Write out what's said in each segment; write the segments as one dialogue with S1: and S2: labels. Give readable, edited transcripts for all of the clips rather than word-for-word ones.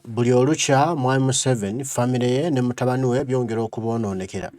S1: buli olukya mwami Museveni famire ye ne mutabani we byongera okubonoonekera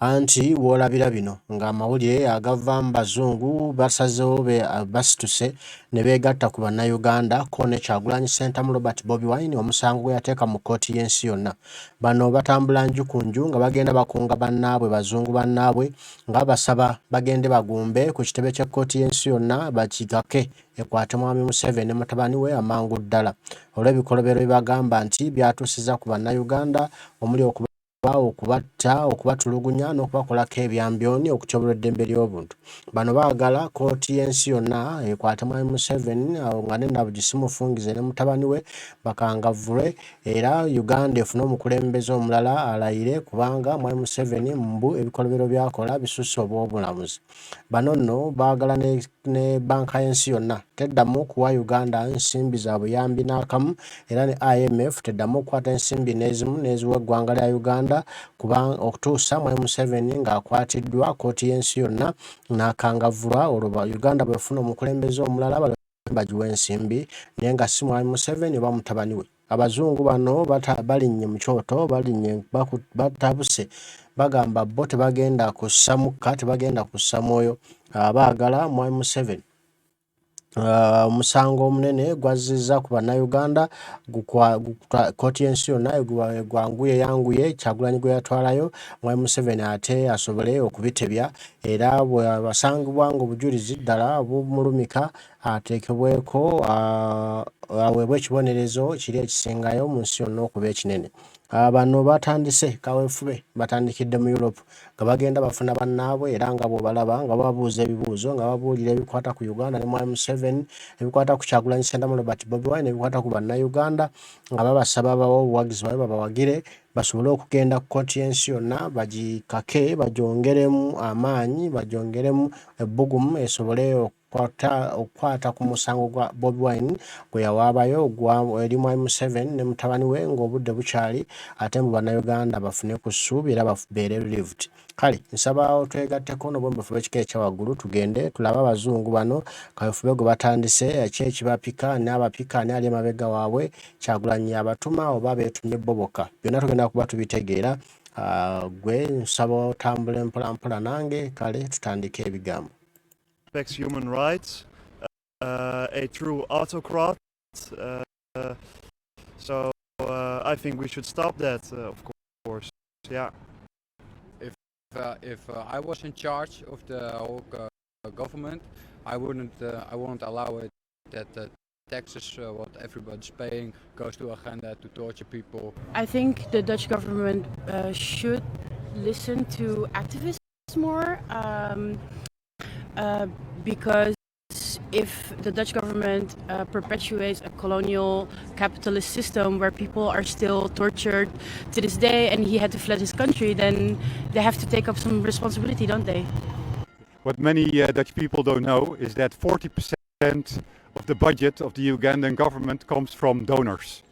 S1: anti w'olabira bino ng'amawulire agava mu bazungu basazeewo basituse ne beegatta ku bannayuganda ko ne Kyagulanyi Ssentamu Robert Bobi Wine omusango gwe yateeka mu kkooti y'ensi yonna. Bano batambula nju ku nju nga bagenda bakunga bannaabwe bazungu bannaabwe nga basaba bagende bagumbe ku kitebe ky'ekkooti y'ensi yonna bakigake ekwate mwami Museveni ne mutabani we amangu ddala olw'ebikolobero bye bagamba nti byatuusiza ku bannayuganda omuli okubatta okubatulugunya n'okubakolako ebyambyoni okutyobula eddembe ly'obuntu. Bano baagala kkooti y'ensi yonna ekwate mwami Museveni nga ne Nabugisi Mufungize ne mutabani we bakangavvulwe era Uganda efune omukulembeze omulala alayire kubanga mwami Museveni mbu ebikolobero byakola bisusse obw'obulamuzi. Bano nno baagala ne banka y'ensi yonna teddamu kuwa Uganda ensimbi za buyambi n'akamu era ne IMF teddamu okukwata ensimbi n'ezimu n'eziwa eggwanga lya Uganda kubanga okutuusa mwami Museveni ng'akwatiddwa kkooti y'ensi yonna n'akangavvulwa olwo Uganda bw'efuna omukulembeze omulala bagiwa ensimbi naye nga si mwami Museveni oba mutabani we. Abazungu bano balinnye mu kyoto batabuse bagamba bo tebagenda kussa mukka tebagenda kussa mwoyo baagala mwami Museveni. Omusango omunene gwazizza ku bannayuganda kkooti y'ensi yonna egwanguye yanguye Kyagulanyi gwe yatwalayo mwami Museveni ate asobole okubitebya era bw'abasangibwa ng'obujulizi ddala bumulumika ateekebweko aweebwe ekibonerezo kiri ekisingayo mu nsi yonna okuba ekinene. Bano batandise kaweefube batandikidde mu Europe nga bagenda bafuna bannaabwe era nga bw'obalaba nga babuuza ebibuuzo nga babuulira ebikwata ku Uganda ne mwami Museveni ebikwata ku Kyagulanyi Ssentamu Robert Bobi Wine ebikwata ku bannayuganda nga babasaba babawo obuwagizi babe babawagire basobole okugenda ku kkooti y'ensi yonna bagikake bagyongeremu amaanyi bagyongeremu ebbugumu esobole okukwata ku musango gwa Bobi Wine gwe yawaabayo eri mwami Museveni ne mutabani we ng'obudde bukyali ate mu bannayuganda bafune ku ssuubi era babeere relieved. Kale nsaba otwegatteko n'obwembeefu bw'ekika ekyawaggulu tugende tulabe abazungu bano kaweefube gwe batandise ki ekibapika n'abapika ani ali emabega waabwe Kyagulanyi abatuma oba beetumye bo bokka byonna tugenda kuba tubitegeera. Gwe nsaba otambule mpola mpola nange kale tutandike ebigambo.
S2: Human rights, a true autocrat. So I think we should stop that, of course. Yeah.
S3: If I was in charge of the whole government, I won't allow it that taxes, what everybody's paying, goes to agenda to torture people.
S4: I think the Dutch government should listen to activists more. Because if the Dutch government perpetuates a colonial capitalist system where people are still tortured to this day and he had to flee his country, then they have to take up some responsibility, don't they?
S5: What many Dutch people don't know is that 40% of the budget of the Ugandan government comes from donors.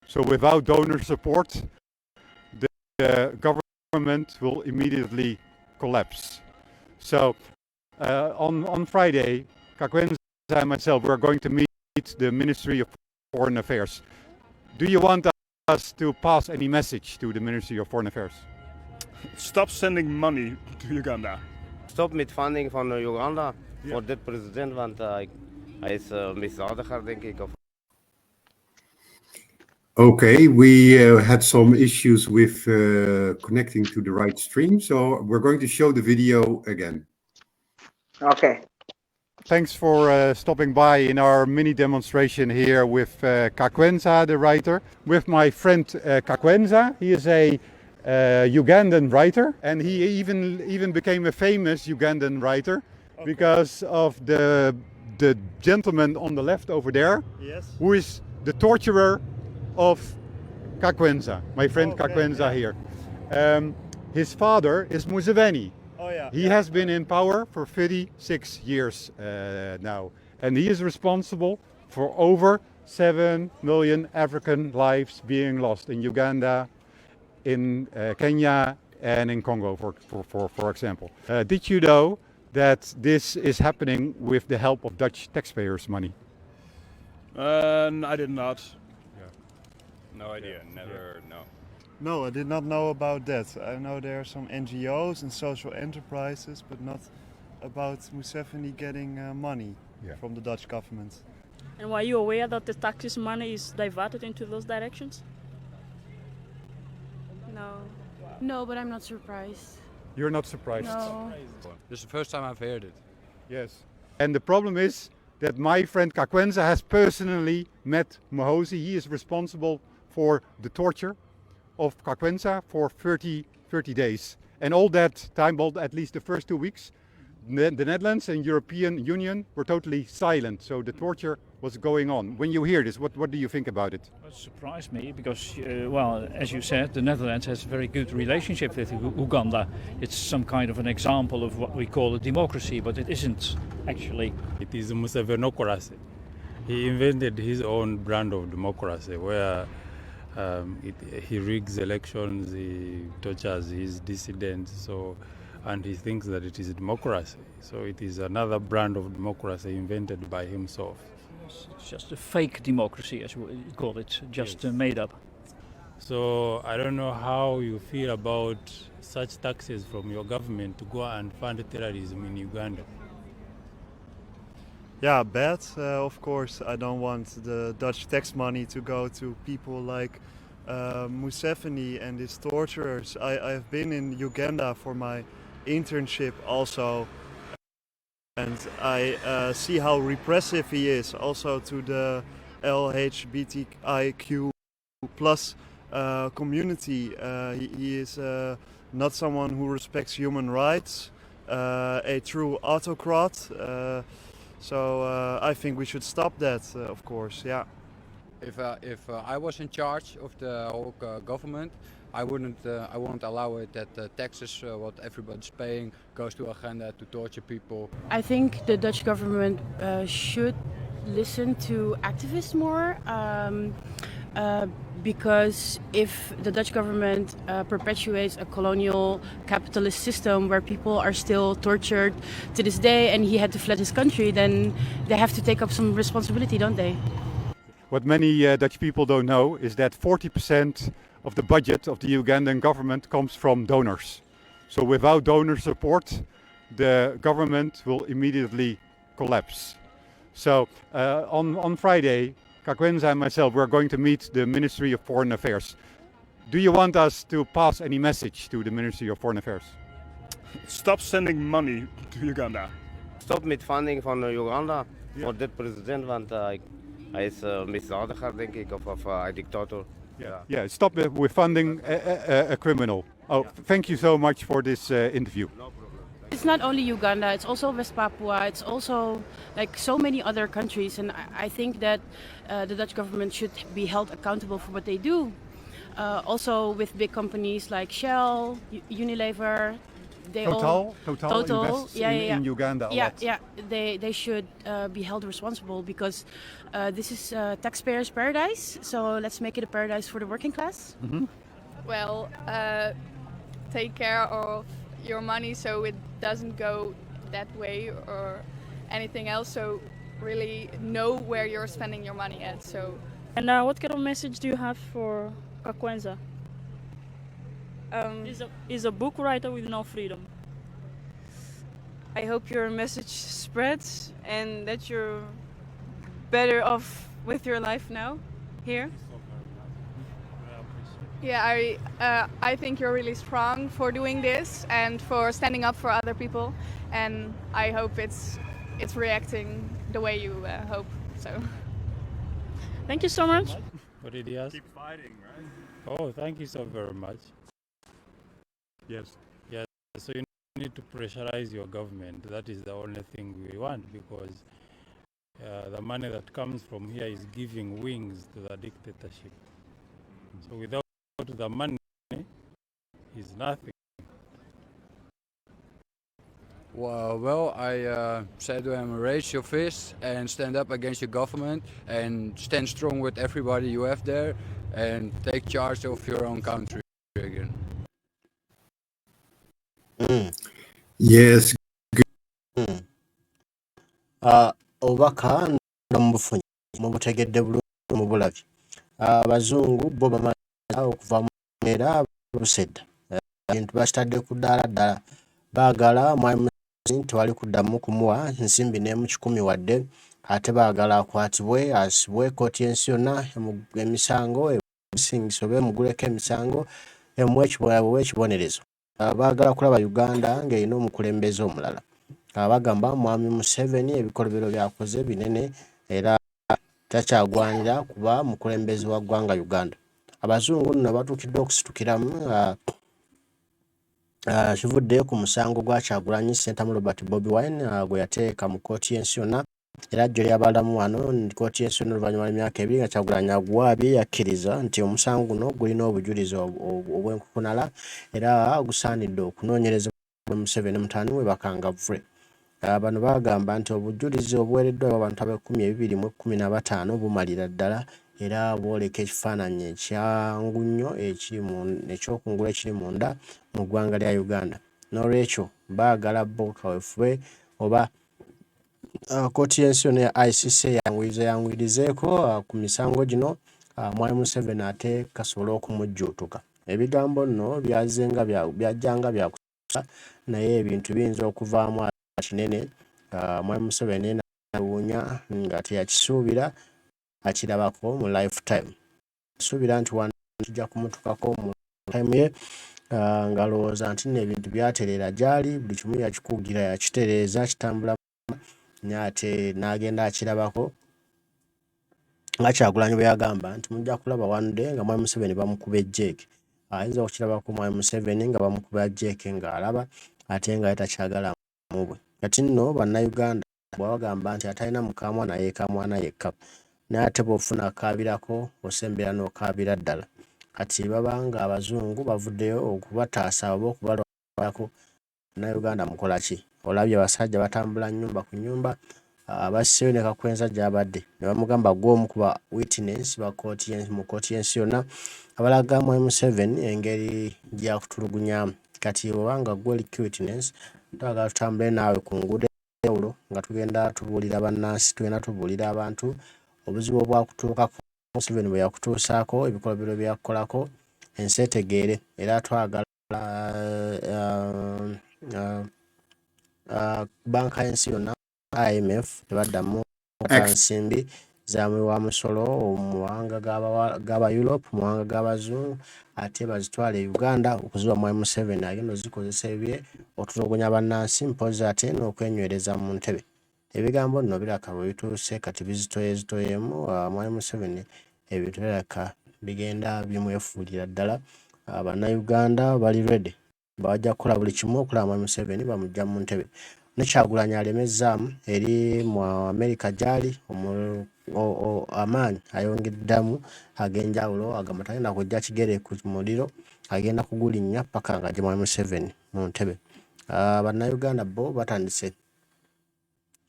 S5: So without donor support, the government will immediately collapse. So on Friday, Kakwenza and myself, we're going to meet the Ministry of Foreign Affairs. Do you want us to pass any message to the Ministry of Foreign Affairs?
S2: Stop sending money to Uganda.
S6: Stop met funding van Uganda voor dit president, want hij is misdadiger, denk ik.
S7: Okay, we had some issues with connecting to the right stream, so we're going to show the video again.
S8: Okay.
S5: Thanks for stopping by in our mini demonstration here with Kakwenza, the writer. With my friend Kakwenza, he is a Ugandan writer, and he even became a famous Ugandan writer because of the gentleman on the left over there,
S2: yes,
S5: who is the torturer of Kakwenza, my friend Kakwenza here. His father is Museveni.
S2: Oh, yeah.
S5: He has been in power for 36 years now, and he is responsible for over 7 million African lives being lost in Uganda, in Kenya, and in Congo, for example. Did you know that this is happening with the help of Dutch taxpayers' money?
S2: I did not.
S9: No idea, never, no.
S2: No, I did not know about that. I know there are some NGOs and social enterprises, but not about Museveni getting money from the Dutch government.
S10: And were you aware that the taxes money is diverted into those directions?
S4: No. No, but I'm not surprised.
S5: You're not surprised?
S4: No.
S3: This is the first time I've heard it.
S5: Yes. And the problem is that my friend Kakwenza has personally met Mohozi. He is responsible for the torture of Kakwenza for 30 days. And all that time, well, at least the first 2 weeks, the Netherlands and European Union were totally silent. So the torture was going on. When you hear this, what do you think about it?
S11: It surprised me because, well, as you said, the Netherlands has a very good relationship with Uganda. It's some kind of an example of what we call a democracy, but it isn't actually.
S9: It is Musevenocracy. He invented his own brand of democracy where he rigs elections, he tortures his dissidents, and he thinks that it is democracy. So it is another brand of democracy invented by himself.
S11: It's just a fake democracy, as we call it, just made up.
S9: So I don't know how you feel about such taxes from your government to go and fund terrorism in Uganda.
S2: Yeah, bad. Of course, I don't want the Dutch tax money to go to people like Museveni and his torturers. I've been in Uganda for my internship also, and I see how repressive he is also to the LGBTIQ plus community. He is not someone who respects human rights, a true autocrat. So I think we should stop that, of course, yeah.
S3: If I was in charge of the whole government, I won't allow it that the taxes, what everybody's paying, goes to agenda to torture people.
S4: I think the Dutch government should listen to activists more, because if the Dutch government perpetuates a colonial capitalist system where people are still tortured to this day and he had to flee his country, then they have to take up some responsibility, don't they?
S5: What many Dutch people don't know is that 40% of the budget of the Ugandan government comes from donors. So without donor support, the government will immediately collapse. So on Friday, Kakwenza and myself, we're going to meet the Ministry of Foreign Affairs. Do you want us to pass any message to the Ministry of Foreign Affairs?
S2: Stop sending money to Uganda.
S6: Stop met funding van Uganda voor dit president, want hij is misdadiger, denk ik, of een dictator.
S5: Yeah, stop with funding a criminal. Oh, thank you so much for this interview.
S4: It's not only Uganda, it's also West Papua, it's also like so many other countries, and I think that the Dutch government should be held accountable for what they do. Also with big companies like Shell, Unilever,
S5: Total invests in Uganda a lot.
S4: Yeah, they should be held responsible because this is taxpayers' paradise, so let's make it a paradise for the working class.
S5: Mm-hmm.
S12: Well, take care of your money so it doesn't go that way or anything else, so really know where you're spending your money at. So.
S10: And what kind of message do you have for Kakwenza? He's a book writer with no freedom.
S13: I hope your message spreads and that you're better off with your life now, here.
S12: Yeah, I think you're really strong for doing this and for standing up for other people, and I hope it's reacting the way you hope. So.
S10: Thank you so much.
S9: What did he ask?
S2: Keep fighting, right?
S9: Oh, thank you so very much.
S5: Yes.
S9: Yes. So you need to pressurize your government. That is the only thing we want, because the money that comes from here is giving wings to the dictatorship. So without the money is nothing.
S3: Well, I said to him, raise your fist and stand up against your government and stand strong with everybody you have there and take charge of your own country again.
S7: Yes.
S1: Obubaka ndamubufunye mubutegedde bulungi mubulabye. abazungu bo bamaze okuva mu era busedda ebintu bakitadde ku ddala baagala mwami nti wali kuddamu kumuwa nsimbi n'emu 100 wadde ate baagala akwatibwe asibwe kkooti y'ensi yonna emisango emusingiso muguleko emisango emuwe ekibonerezo baagala kulaba Uganda ng'erina omukulembeze omulala bagamba mwami Museveni ebikolobero byakoze binene era takyagwanira kuba mukulembeze wa ggwanga Uganda. Abazungu nno batuukiddwa okusitukiramu kivudde ku musango gwa Kyagulanyi Ssentamu Robert Bobi Wine gwe yateeka mu kkooti y'ensi yonna era jjo lyabalamu wano kkooti y'ensi yonna oluvannyuma lw'emyaka 2 nga Kyagulanyi agwabye yakkiriza nti omusango guno gulina obujulizi obw'enkukunala era gusaanidde okunoonyerezebwa Museveni mutaani we bakangavvule. Bano bagamba nti obujulizi obuweereddwa abantu ab'e215 bumalira ddala era bwoleka ekifaananyi ekyangu nnyo ekyokungulu ekiri munda mu ggwanga lya Uganda. N'olwekyo baagala bo kaweefube oba kkooti y'ensi yonna ya ICC yanguyirizeeko ku misango gino mwami Museveni ate kasobole okumujjuutuka. Ebigambo nno byajjanga byakusa naye ebintu biyinza okuvaamu kinene mwami Museveni nawunya nga teyakisuubira akirabako mu lifetime. Asuubira nti wano kijja kumutukako mu lifetime ye ng'alowooza nti n'ebintu byatereera gy'ali buli kimu yakikugira yakitereeza kitambula ate n'agenda akirabako nga Kyagulanyi bwe yagamba nti mujja kulaba one day nga mwami Museveni bamukuba ejjeeke. Ayinza okukirabako mwami Museveni nga bamukuba ejjeeke ng'alaba ate nga takyagala mubwe. Kati nno bannayuganda bwabagamba nti atalina mukamwana yeekamwana yekka naye ate bw'ofuna akaabirako osembera n'okaabira ddala. Kati babanga abazungu bavuddeyo okubataasa oba okubalwako bannayuganda mukola ki? Olabye abasajja batambula nnyumba ku nnyumba basseeyo ne kakwenza gy'abadde ne bamugamba gw'omu ku ba witness mu kkooti y'ensi yonna abalaga mwami Museveni engeri gy'akutulugunyaamu. Kati obanga gwe oli witness twagala tutambule naawe ku nguudo enjawulo nga tugenda tubuulira bannansi tugenda tubuulira abantu obuzibu obwakutuukako Museveni bwe yakutuusaako ebikolobero bye yakukolako ensi etegeere era twagala banka y'ensi yonna IMF tebaddamu nsimbi zaamwe wa musolo mu mawanga g'aba Europe mu mawanga g'abazungu ate bazitwala e Uganda okuziba mwami Museveni agenda ozikozesa ebye otulugunya bannansi mpozi ate n'okwenywereza mu ntebe. Ebigambo nno biraka bwe bituuse kati bizitoyezitoyemu mwami Museveni ebintu biraka bigenda bimwefuulira ddala. Bannayuganda bali ready bajja kukola buli kimu okulaba mwami Museveni bamujja mu ntebe. Ne Kyagulanyi alemezaamu eri mu Amerika gy'ali amaanyi ayongeddamu ag'enjawulo agamba tagenda kujja kigere ku muliro agenda kugulinnya paka nga gye mwami Museveni mu ntebe. Bannayuganda bo batandise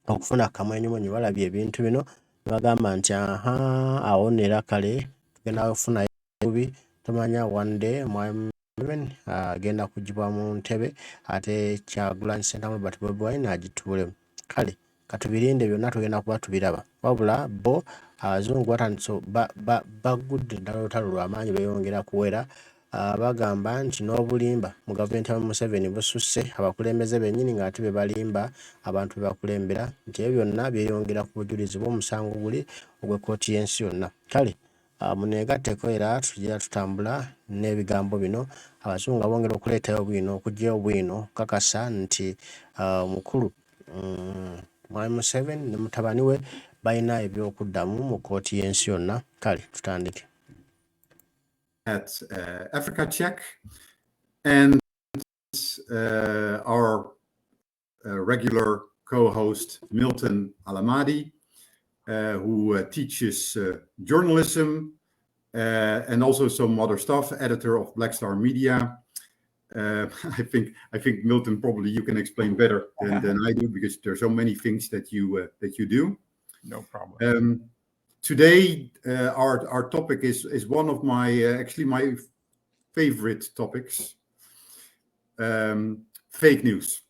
S1: okufuna akamwenyumwenyu balabye ebintu bino ne bagamba nti awo neera kale tugenda kufuna ebubi tomanya one day mwami Museveni agenda kugibwa mu ntebe ate Kyagulanyi Ssentamu Robert Bobi Wine agituulemu. Kale katubirinde byonna tugenda kuba tubiraba wabula bo abazungu batandise bagudde ddala olutalo lw'amaanyi beeyongera kuwera bagamba nti n'obulimba mu gavumenti ya Museveni bususse abakulembeze bennyini ng'ate be balimba abantu be bakulembera nti ebyo byonna byeyongera ku bujulizi bw'omusango guli ogw'ekkooti y'ensi yonna. Kale muneegatteko era tujja tutambula n'ebigambo bino abazungu bongera okuleetayo obwino okuggyayo obwino okukakasa nti mukulu mwami Museveni ne mutabani we balina ebyokuddamu mu kkooti y'ensi yonna. Kale tutandike.
S7: At Africa Check and our regular co-host Milton Alamadi, who teaches journalism and also some other stuff, editor of Black Star Media. I think Milton, probably you can explain better than I do because there are so many things that you do.
S14: No problem.
S7: Today, our topic is one of my actually my favorite topics. Fake news,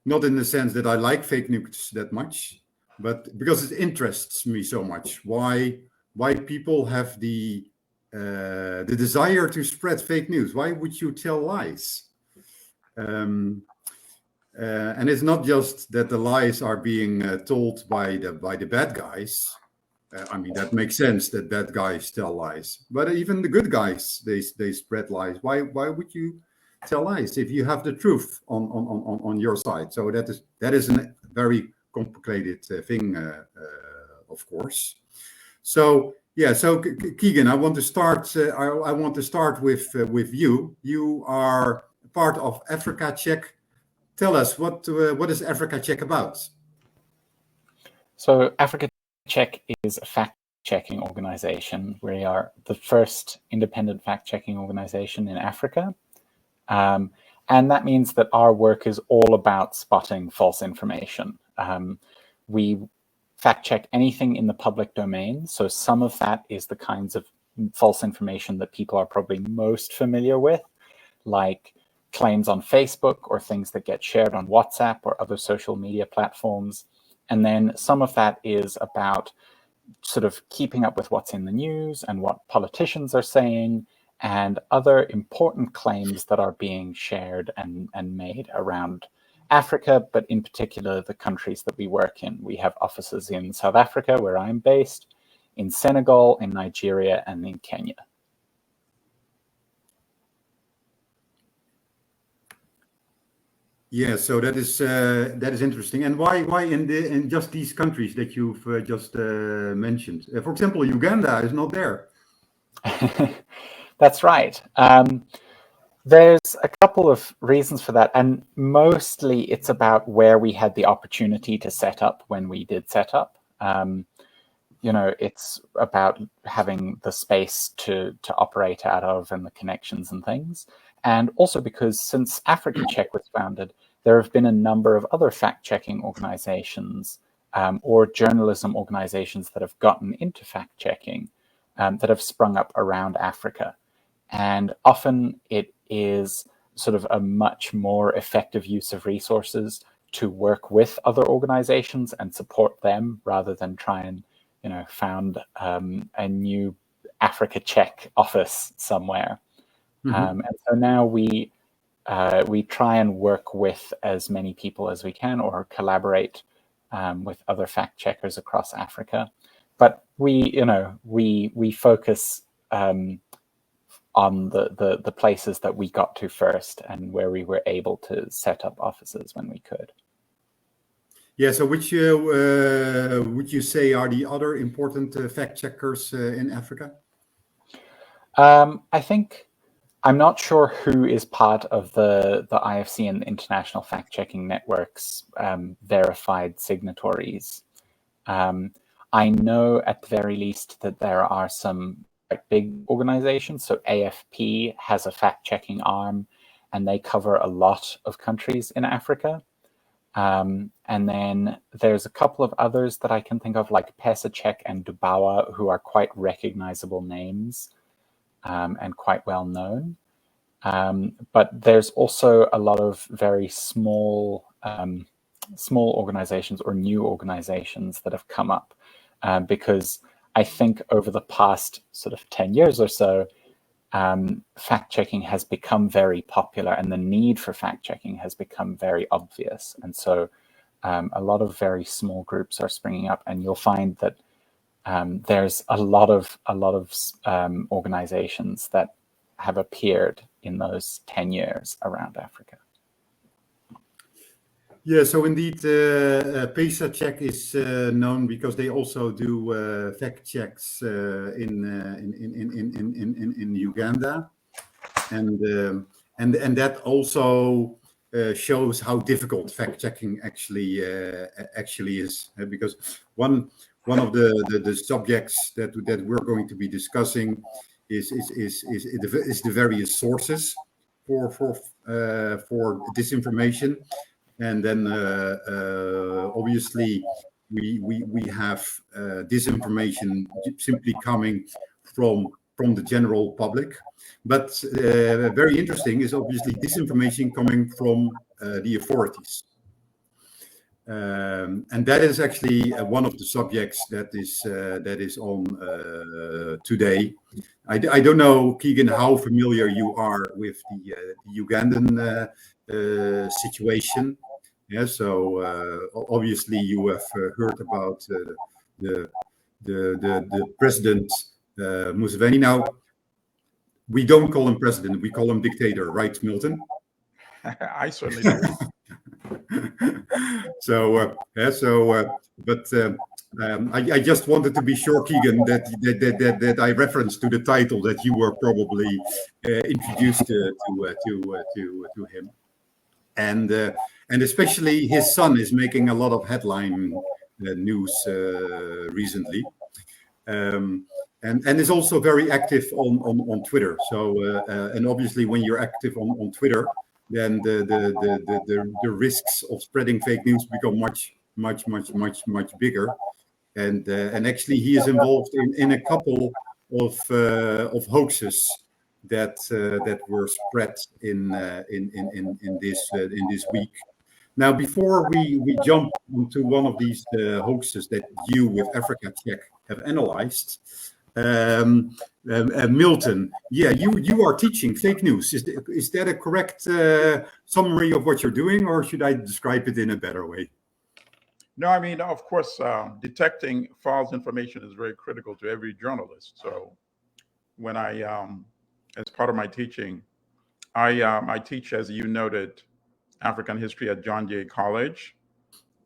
S7: not in the sense that I like fake news that much, but because it interests me so much. Why people have the the desire to spread fake news. Why would you tell lies? And it's not just that the lies are being told by the bad guys. I mean, that makes sense that bad guys tell lies, but even the good guys, they spread lies. Why would you tell lies if you have the truth on your side? So that is a very complicated thing, of course. So yeah, so Keegan, I want to start. I want to start with you. You are part of Africa Check. Tell us what is Africa Check about?
S14: So Africa Check is a fact-checking organization. We are the first independent fact-checking organization in Africa. And that means that our work is all about spotting false information. We fact-check anything in the public domain. So some of that is the kinds of false information that people are probably most familiar with, like claims on Facebook or things that get shared on WhatsApp or other social media platforms. And then some of that is about sort of keeping up with what's in the news and what politicians are saying and other important claims that are being shared and made around Africa, but in particular the countries that we work in. We have offices in South Africa, where I'm based, in Senegal, in Nigeria, and in Kenya.
S7: Yeah, so that is interesting. And why in just these countries that you've just mentioned? For example, Uganda is not there.
S14: That's right. There's a couple of reasons for that, and mostly it's about where we had the opportunity to set up when we did set up. You know, it's about having the space to operate out of and the connections and things. And also because since Africa Check was founded, there have been a number of other fact-checking organizations or journalism organizations that have gotten into fact-checking that have sprung up around Africa. And often it is sort of a much more effective use of resources to work with other organizations and support them rather than try and, you know, found a new Africa Check office somewhere. And so now we try and work with as many people as we can, or collaborate with other fact checkers across Africa. But we focus on the places that we got to first and where we were able to set up offices when we could.
S7: Yeah, so which would you say are the other important fact checkers in Africa?
S14: I think I'm not sure who is part of the IFC and the International Fact-Checking Network's verified signatories. I know at the very least that there are some big organizations. So AFP has a fact-checking arm, and they cover a lot of countries in Africa. And then there's a couple of others that I can think of, like PesaCheck and Dubawa, who are quite recognizable names and quite well known. But there's also a lot of very small organizations or new organizations that have come up because I think over the past sort of 10 years or so, fact-checking has become very popular and the need for fact-checking has become very obvious. And so a lot of very small groups are springing up, and you'll find that there's a lot of organizations that have appeared in those 10 years around Africa.
S7: Yeah, so indeed, PesaCheck is known because they also do fact checks in Uganda, and that also shows how difficult fact checking actually is, because one of the subjects that we're going to be discussing is the various sources for disinformation. And then obviously we have disinformation simply coming from the general public. But very interesting is obviously disinformation coming from the authorities. And that is actually one of the subjects that is on today. I don't know, Keegan, how familiar you are with the Ugandan situation. Yeah, so obviously you have heard about the president Museveni. Now, we don't call him president; we call him dictator, right, Milton?
S15: I certainly do.
S7: I just wanted to be sure, Keegan, that I referenced to the title that you were probably introduced to him, and especially his son is making a lot of headline news recently, and is also very active on Twitter. So and obviously, when you're active on Twitter, then the risks of spreading fake news become much bigger, and actually he is involved in a couple of hoaxes that were spread in this week. Now, before we jump into one of these hoaxes that you with Africa Check have analyzed, Milton, yeah, you are teaching fake news. Is that a correct summary of what you're doing, or should I describe it in a better way?
S15: No, I mean, of course, detecting false information is very critical to every journalist. So when I, as part of my teaching, I teach, as you noted, African history at John Jay College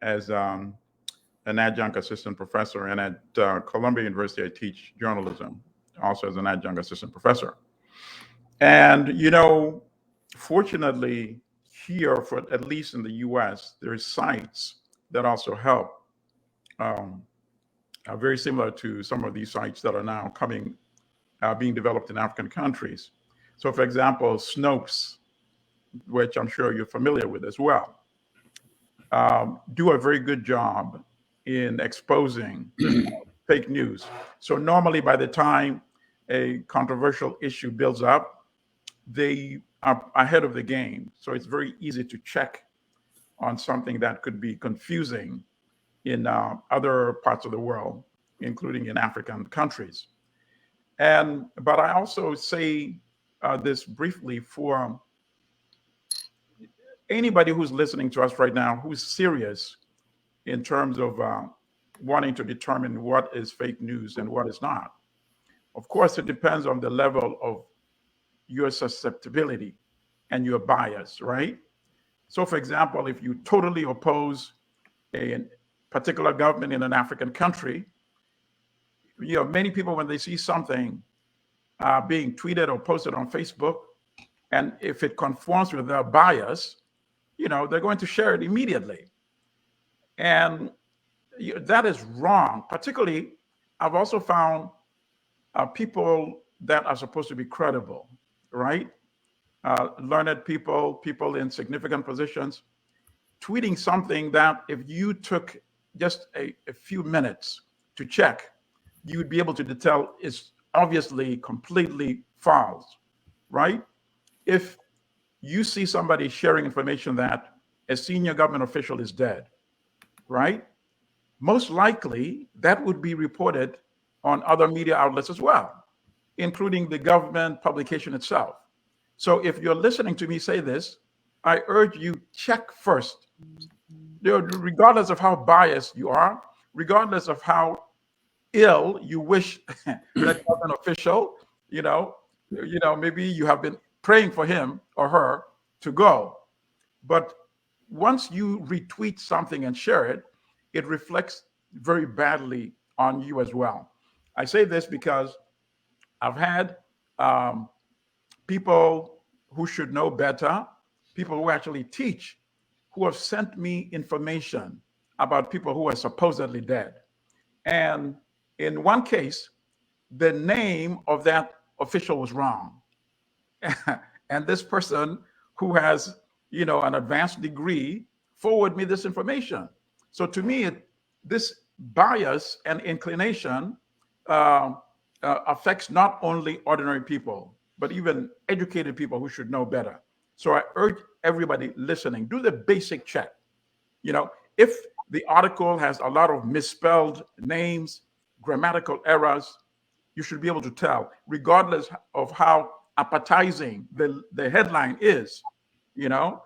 S15: as an adjunct assistant professor, and at Columbia University, I teach journalism also as an adjunct assistant professor. And, you know, fortunately here, for at least in the US, there's sites that also help, very similar to some of these sites that are now being developed in African countries. So for example, Snopes, which I'm sure you're familiar with as well, do a very good job in exposing fake news. So normally by the time a controversial issue builds up, they are ahead of the game. So it's very easy to check on something that could be confusing in other parts of the world, including in African countries. But I also say this briefly for anybody who's listening to us right now, who's serious in terms of wanting to determine what is fake news and what is not. Of course, it depends on the level of your susceptibility and your bias, right? So for example, if you totally oppose a particular government in an African country, you know, many people, when they see something being tweeted or posted on Facebook, and if it conforms with their bias, you know, they're going to share it immediately. And that is wrong. Particularly, I've also found people that are supposed to be credible, right? Learned people, people in significant positions, tweeting something that if you took just a few minutes to check, you would be able to tell is obviously completely false, right? If you see somebody sharing information that a senior government official is dead, right? Most likely that would be reported on other media outlets as well, including the government publication itself. So if you're listening to me say this, I urge you check first, regardless of how biased you are, regardless of how ill you wish that government official, you know, maybe you have been praying for him or her to go. But once you retweet something and share it, it reflects very badly on you as well. I say this because I've had people who should know better, people who actually teach, who have sent me information about people who are supposedly dead. And in one case, the name of that official was wrong. And this person who has, you know, an advanced degree forwarded me this information. So to me, this bias and inclination affects not only ordinary people, but even educated people who should know better. So I urge everybody listening, do the basic check. You know, if the article has a lot of misspelled names, grammatical errors, you should be able to tell, regardless of how appetizing the headline is, you know,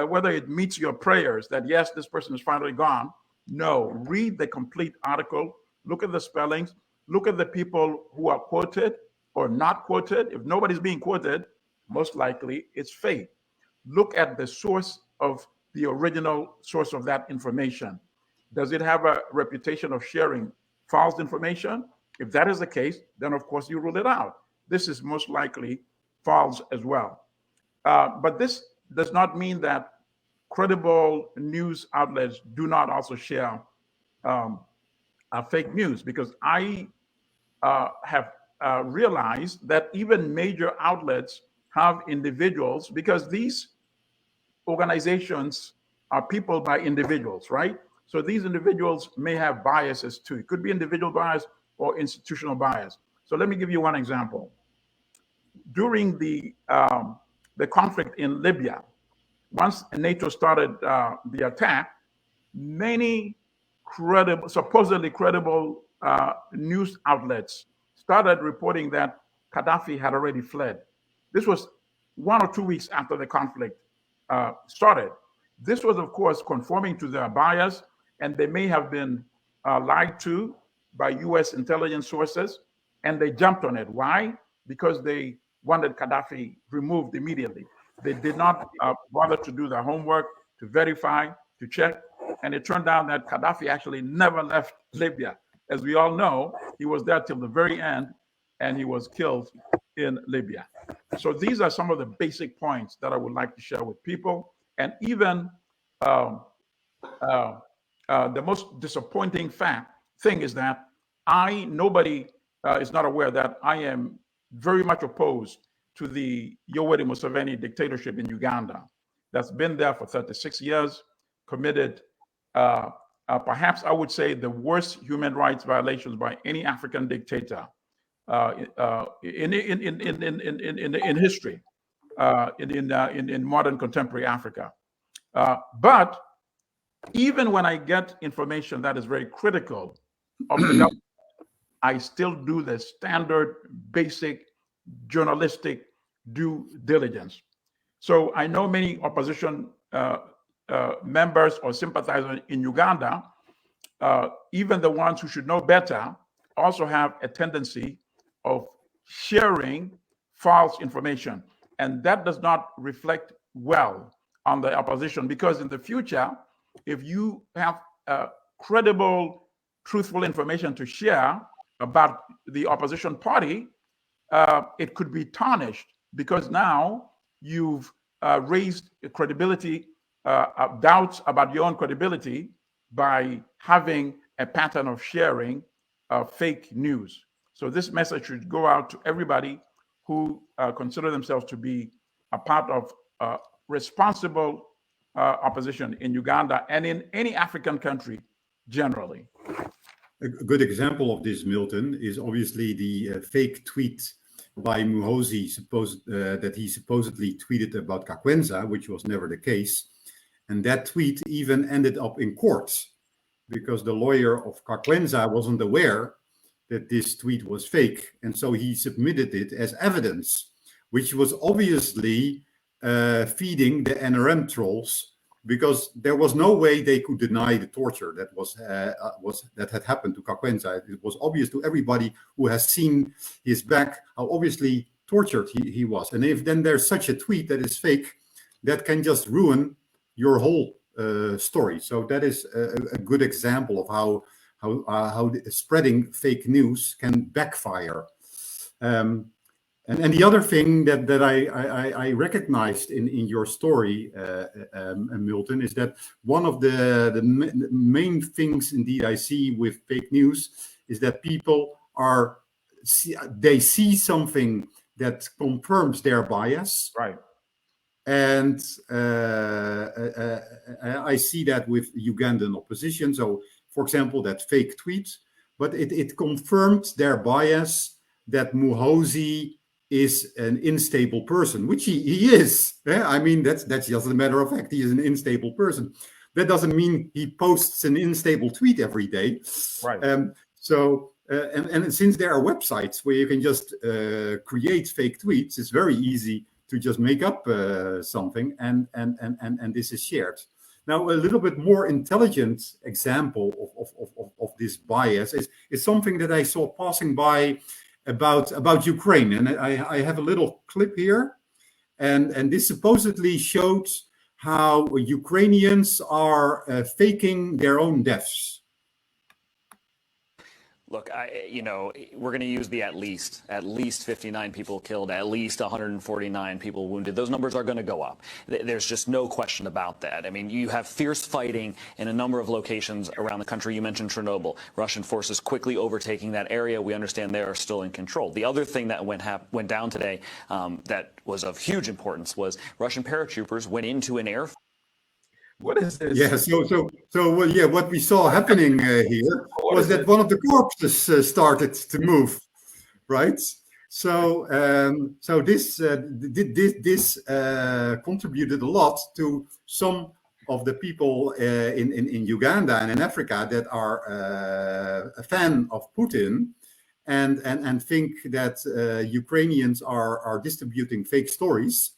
S15: whether it meets your prayers that, yes, this person is finally gone. No, read the complete article, look at the spellings, look at the people who are quoted or not quoted. If nobody's being quoted, most likely it's fake. Look at the source of the original source of that information. Does it have a reputation of sharing false information? If that is the case, then of course you rule it out. This is most likely false as well. But this does not mean that credible news outlets do not also share fake news, because I have realized that even major outlets have individuals, because these organizations are people by individuals, right? So these individuals may have biases too. It could be individual bias or institutional bias. So let me give you one example. During the conflict in Libya, once NATO started the attack, many credible, supposedly credible news outlets started reporting that Gaddafi had already fled. This was 1 or 2 weeks after the conflict started. This was, of course, conforming to their bias, and they may have been lied to by US intelligence sources, and they jumped on it. Why? Because they wanted Gaddafi removed immediately. They did not bother to do their homework, to verify, to check, and it turned out that Gaddafi actually never left Libya. As we all know, he was there till the very end, and he was killed in Libya. So these are some of the basic points that I would like to share with people. And even the most disappointing thing is that nobody is not aware that I am very much opposed to the Yoweri Museveni dictatorship in Uganda that's been there for 36 years, committed perhaps I would say the worst human rights violations by any African dictator in history, in modern contemporary Africa. But even when I get information that is very critical of the government, I still do the standard, basic, journalistic due diligence. So I know many opposition members or sympathizers in Uganda, even the ones who should know better, also have a tendency of sharing false information. And that does not reflect well on the opposition, because in the future, if you have credible, truthful information to share about the opposition party, it could be tarnished, because now you've raised credibility, doubts about your own credibility by having a pattern of sharing fake news. So this message should go out to everybody who consider themselves to be a part of responsible opposition in Uganda and in any African country generally.
S7: A good example of this, Milton, is obviously the fake tweet by Muhoozi that he supposedly tweeted about Kakwenza, which was never the case. And that tweet even ended up in court because the lawyer of Kakwenza wasn't aware that this tweet was fake. And so he submitted it as evidence, which was obviously feeding the NRM trolls, because there was no way they could deny the torture that had happened to Kakwenza. It was obvious to everybody who has seen his back how obviously tortured he was. And if then there's such a tweet that is fake, that can just ruin your whole story. So that is a good example of how spreading fake news can backfire. And the other thing that I recognized in your story, Milton, is that one of the main things indeed I see with fake news is that people they see something that confirms their bias.
S15: Right.
S7: And I see that with Ugandan opposition. So, for example, that fake tweet, but it confirmed their bias that Muhoozi is an unstable person, which he is. I mean, that's just a matter of fact. He is an unstable person. that doesn't mean he posts an unstable tweet every day.
S15: Right.
S7: And since there are websites where you can just create fake tweets, it's very easy to just make up something, and this is shared. Now, a little bit more intelligent example of this bias is something that I saw passing by about Ukraine, and I have a little clip here, and this supposedly showed how Ukrainians are faking their own deaths.
S16: Look, we're going to use the at least 59 people killed, at least 149 people wounded. Those numbers are going to go up. There's just no question about that. I mean, you have fierce fighting in a number of locations around the country. You mentioned Chernobyl. Russian forces quickly overtaking that area. We understand they are still in control. The other thing that went down today that was of huge importance was Russian paratroopers went into an airfield.
S15: What is this?
S7: Yeah, so yeah, what we saw happening here was that one of the corpses started to move, right? So this contributed a lot to some of the people in Uganda and in Africa that are a fan of Putin and think that Ukrainians are distributing fake stories.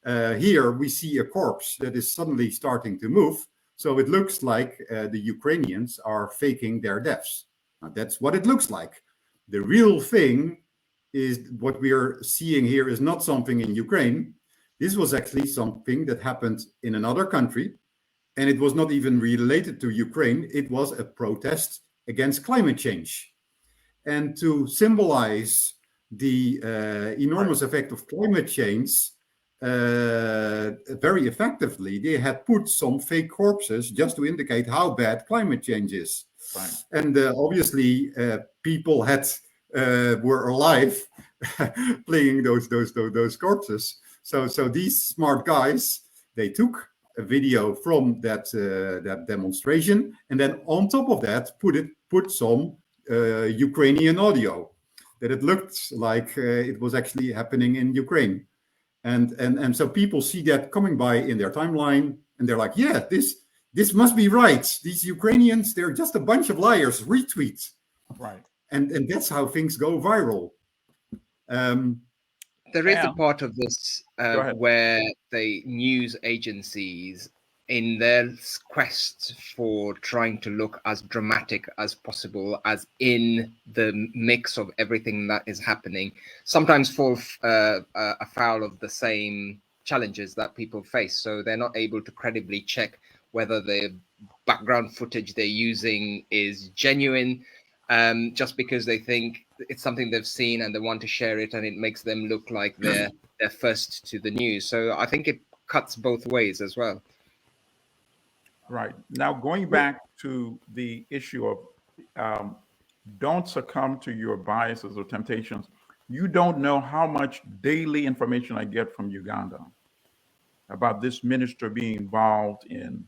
S7: Here we see a corpse that is suddenly starting to move. So it looks like the Ukrainians are faking their deaths. Now, that's what it looks like. The real thing is what we are seeing here is not something in Ukraine. This was actually something that happened in another country, and it was not even related to Ukraine. It was a protest against climate change. And to symbolize the enormous effect of climate change, very effectively, they had put some fake corpses just to indicate how bad climate change is.
S15: Right.
S7: And obviously, people were alive playing those corpses. So these smart guys, they took a video from that demonstration, and then on top of that, put some Ukrainian audio that it looked like it was actually happening in Ukraine. And so people see that coming by in their timeline, and they're like, yeah, this must be right. These Ukrainians, they're just a bunch of liars. Retweet.
S15: Right.
S7: And that's how things go viral.
S17: There is a part of this where the news agencies, in their quest for trying to look as dramatic as possible, as in the mix of everything that is happening, sometimes fall afoul of the same challenges that people face. So they're not able to credibly check whether the background footage they're using is genuine, just because they think it's something they've seen and they want to share it, and it makes them look like they're first to the news. So I think it cuts both ways as well.
S15: Right. Now, going back to the issue of don't succumb to your biases or temptations. You don't know how much daily information I get from Uganda about this minister being involved in,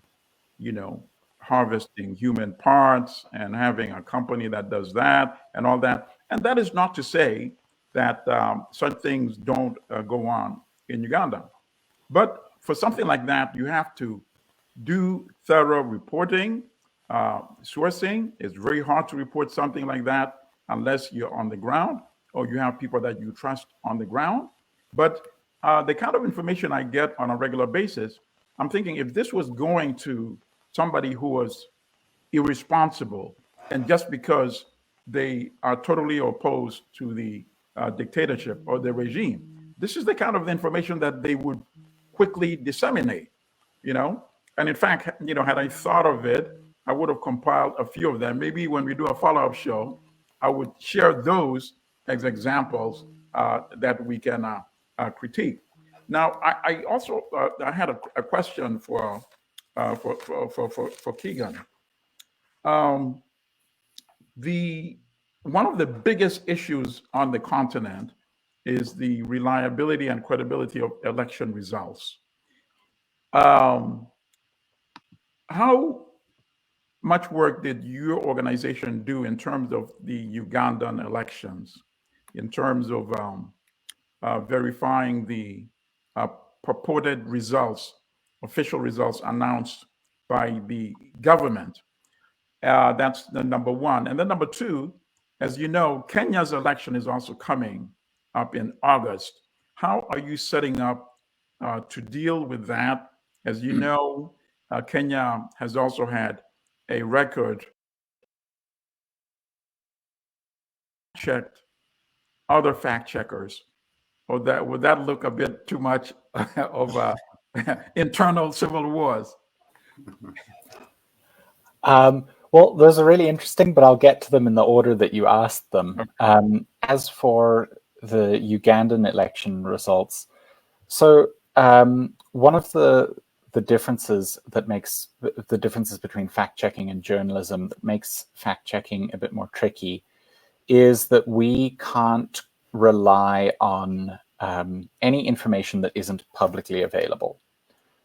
S15: harvesting human parts and having a company that does that and all that. And that is not to say that such things don't go on in Uganda. But for something like that, you have to do thorough reporting, sourcing. It's very hard to report something like that unless you're on the ground or you have people that you trust on the ground. But the kind of information I get on a regular basis, I'm thinking if this was going to somebody who was irresponsible and just because they are totally opposed to the dictatorship or the regime, this is the kind of information that they would quickly disseminate, And in fact, had I thought of it, I would have compiled a few of them. Maybe when we do a follow-up show, I would share those as examples that we can critique. Now, I also I had a question for Keegan. One of the biggest issues on the continent is the reliability and credibility of election results. How much work did your organization do in terms of the Ugandan elections, in terms of verifying the purported results, official results announced by the government. That's the number one. And then number two, as you know, Kenya's election is also coming up in August. How are you setting up to deal with that? As you know, Kenya has also had a record checked other fact checkers. Or that would that look a bit too much of internal civil wars?
S14: Well, those are really interesting, but I'll get to them in the order that you asked them. As for the Ugandan election results, so one of the differences that makes the differences between fact-checking and journalism that makes fact-checking a bit more tricky is that we can't rely on any information that isn't publicly available.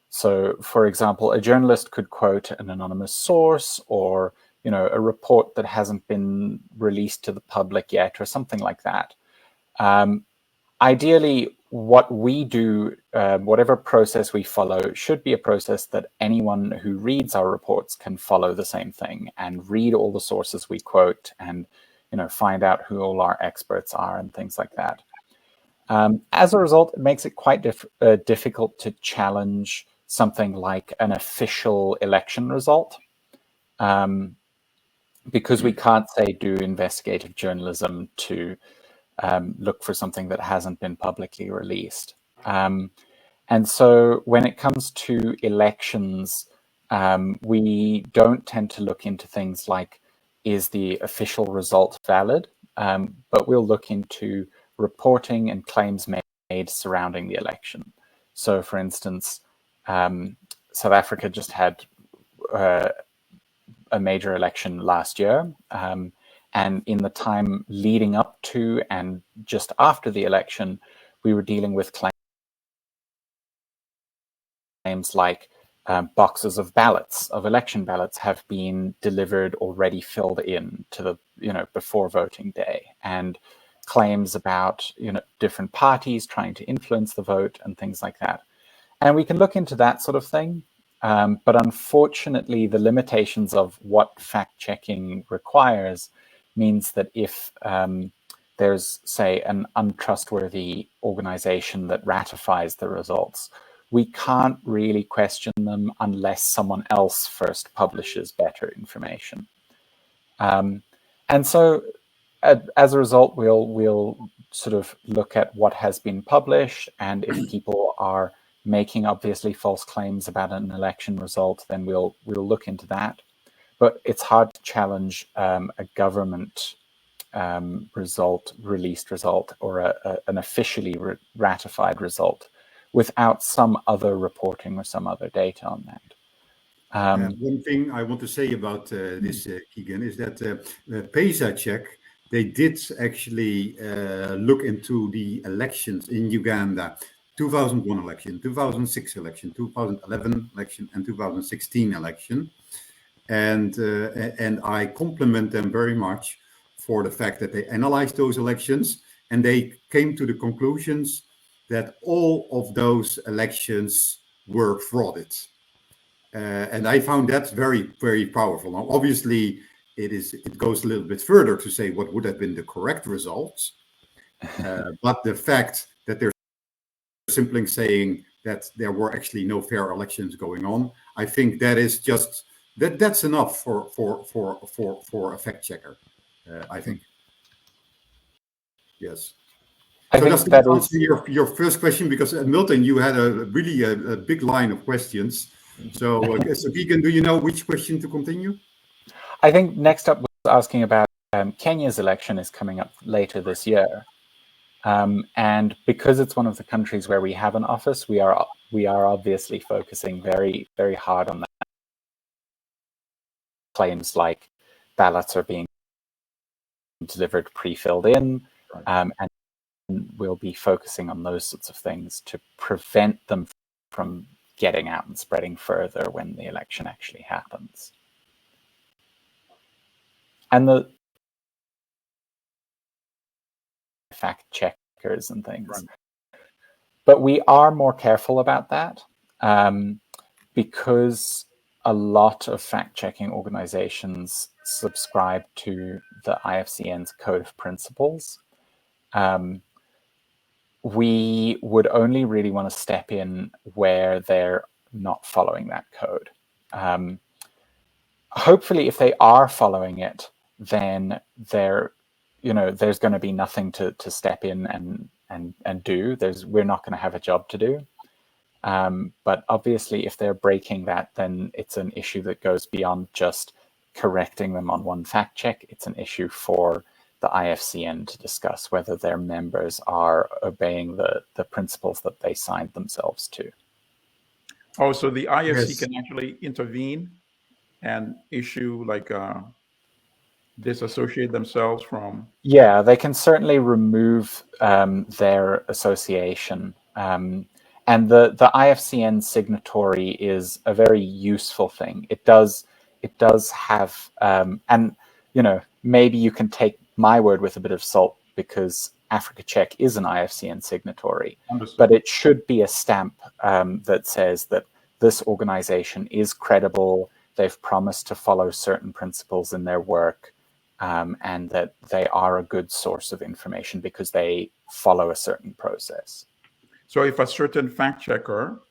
S14: So, for example, a journalist could quote an anonymous source or, a report that hasn't been released to the public yet or something like that. Ideally, what we do, whatever process we follow, should be a process that anyone who reads our reports can follow the same thing and read all the sources we quote and, find out who all our experts are and things like that. As a result, it makes it quite difficult to challenge something like an official election result, because we can't, say, do investigative journalism to look for something that hasn't been publicly released. And so when it comes to elections, we don't tend to look into things like, is the official result valid? But we'll look into reporting and claims made surrounding the election. So, for instance, South Africa just had a major election last year, and in the time leading up to and just after the election, we were dealing with claims like boxes of ballots, of election ballots, have been delivered already filled in to the, before voting day, and claims about, different parties trying to influence the vote and things like that. And we can look into that sort of thing. But unfortunately, the limitations of what fact-checking requires means that if there's, say, an untrustworthy organization that ratifies the results, we can't really question them unless someone else first publishes better information. And so as a result, we'll sort of look at what has been published, and if people are making obviously false claims about an election result, then we'll look into that. But it's hard to challenge a government released result, or an officially ratified result, without some other reporting or some other data on that.
S7: One thing I want to say about this, Keegan, is that PESA check, they did actually look into the elections in Uganda. 2001 election, 2006 election, 2011 election, and 2016 election. And I compliment them very much for the fact that they analyzed those elections, and they came to the conclusions that all of those elections were frauded. And I found that very, very powerful. Now, obviously, it goes a little bit further to say what would have been the correct results. But the fact that they're simply saying that there were actually no fair elections going on, I think that is just that's enough for a fact checker. I think. Yes.
S14: I think
S7: just to answer your first question, because Milton, you had a really a big line of questions. So, Keegan, do you know which question to continue?
S14: I think next up was asking about Kenya's election is coming up later this year. And because it's one of the countries where we have an office, we are obviously focusing very, very hard on that. Claims like ballots are being delivered pre-filled in, and we'll be focusing on those sorts of things to prevent them from getting out and spreading further when the election actually happens. And the fact checkers and things. Right. But we are more careful about that because a lot of fact-checking organizations subscribe to the IFCN's Code of Principles. We would only really want to step in where they're not following that code. Hopefully, if they are following it, then there's going to be nothing to step in and do. We're not going to have a job to do. But obviously, if they're breaking that, then it's an issue that goes beyond just correcting them on one fact check. It's an issue for the IFCN to discuss whether their members are obeying the principles that they signed themselves to.
S15: Oh, so the IFC
S7: Yes.
S15: can actually intervene and issue like disassociate themselves from.
S14: Yeah, they can certainly remove their association. And the IFCN signatory is a very useful thing. It does have, and maybe you can take my word with a bit of salt because Africa Check is an IFCN signatory.
S15: Understood.
S14: But it should be a stamp that says that this organization is credible. They've promised to follow certain principles in their work, and that they are a good source of information because they follow a certain process.
S15: So if a certain fact checker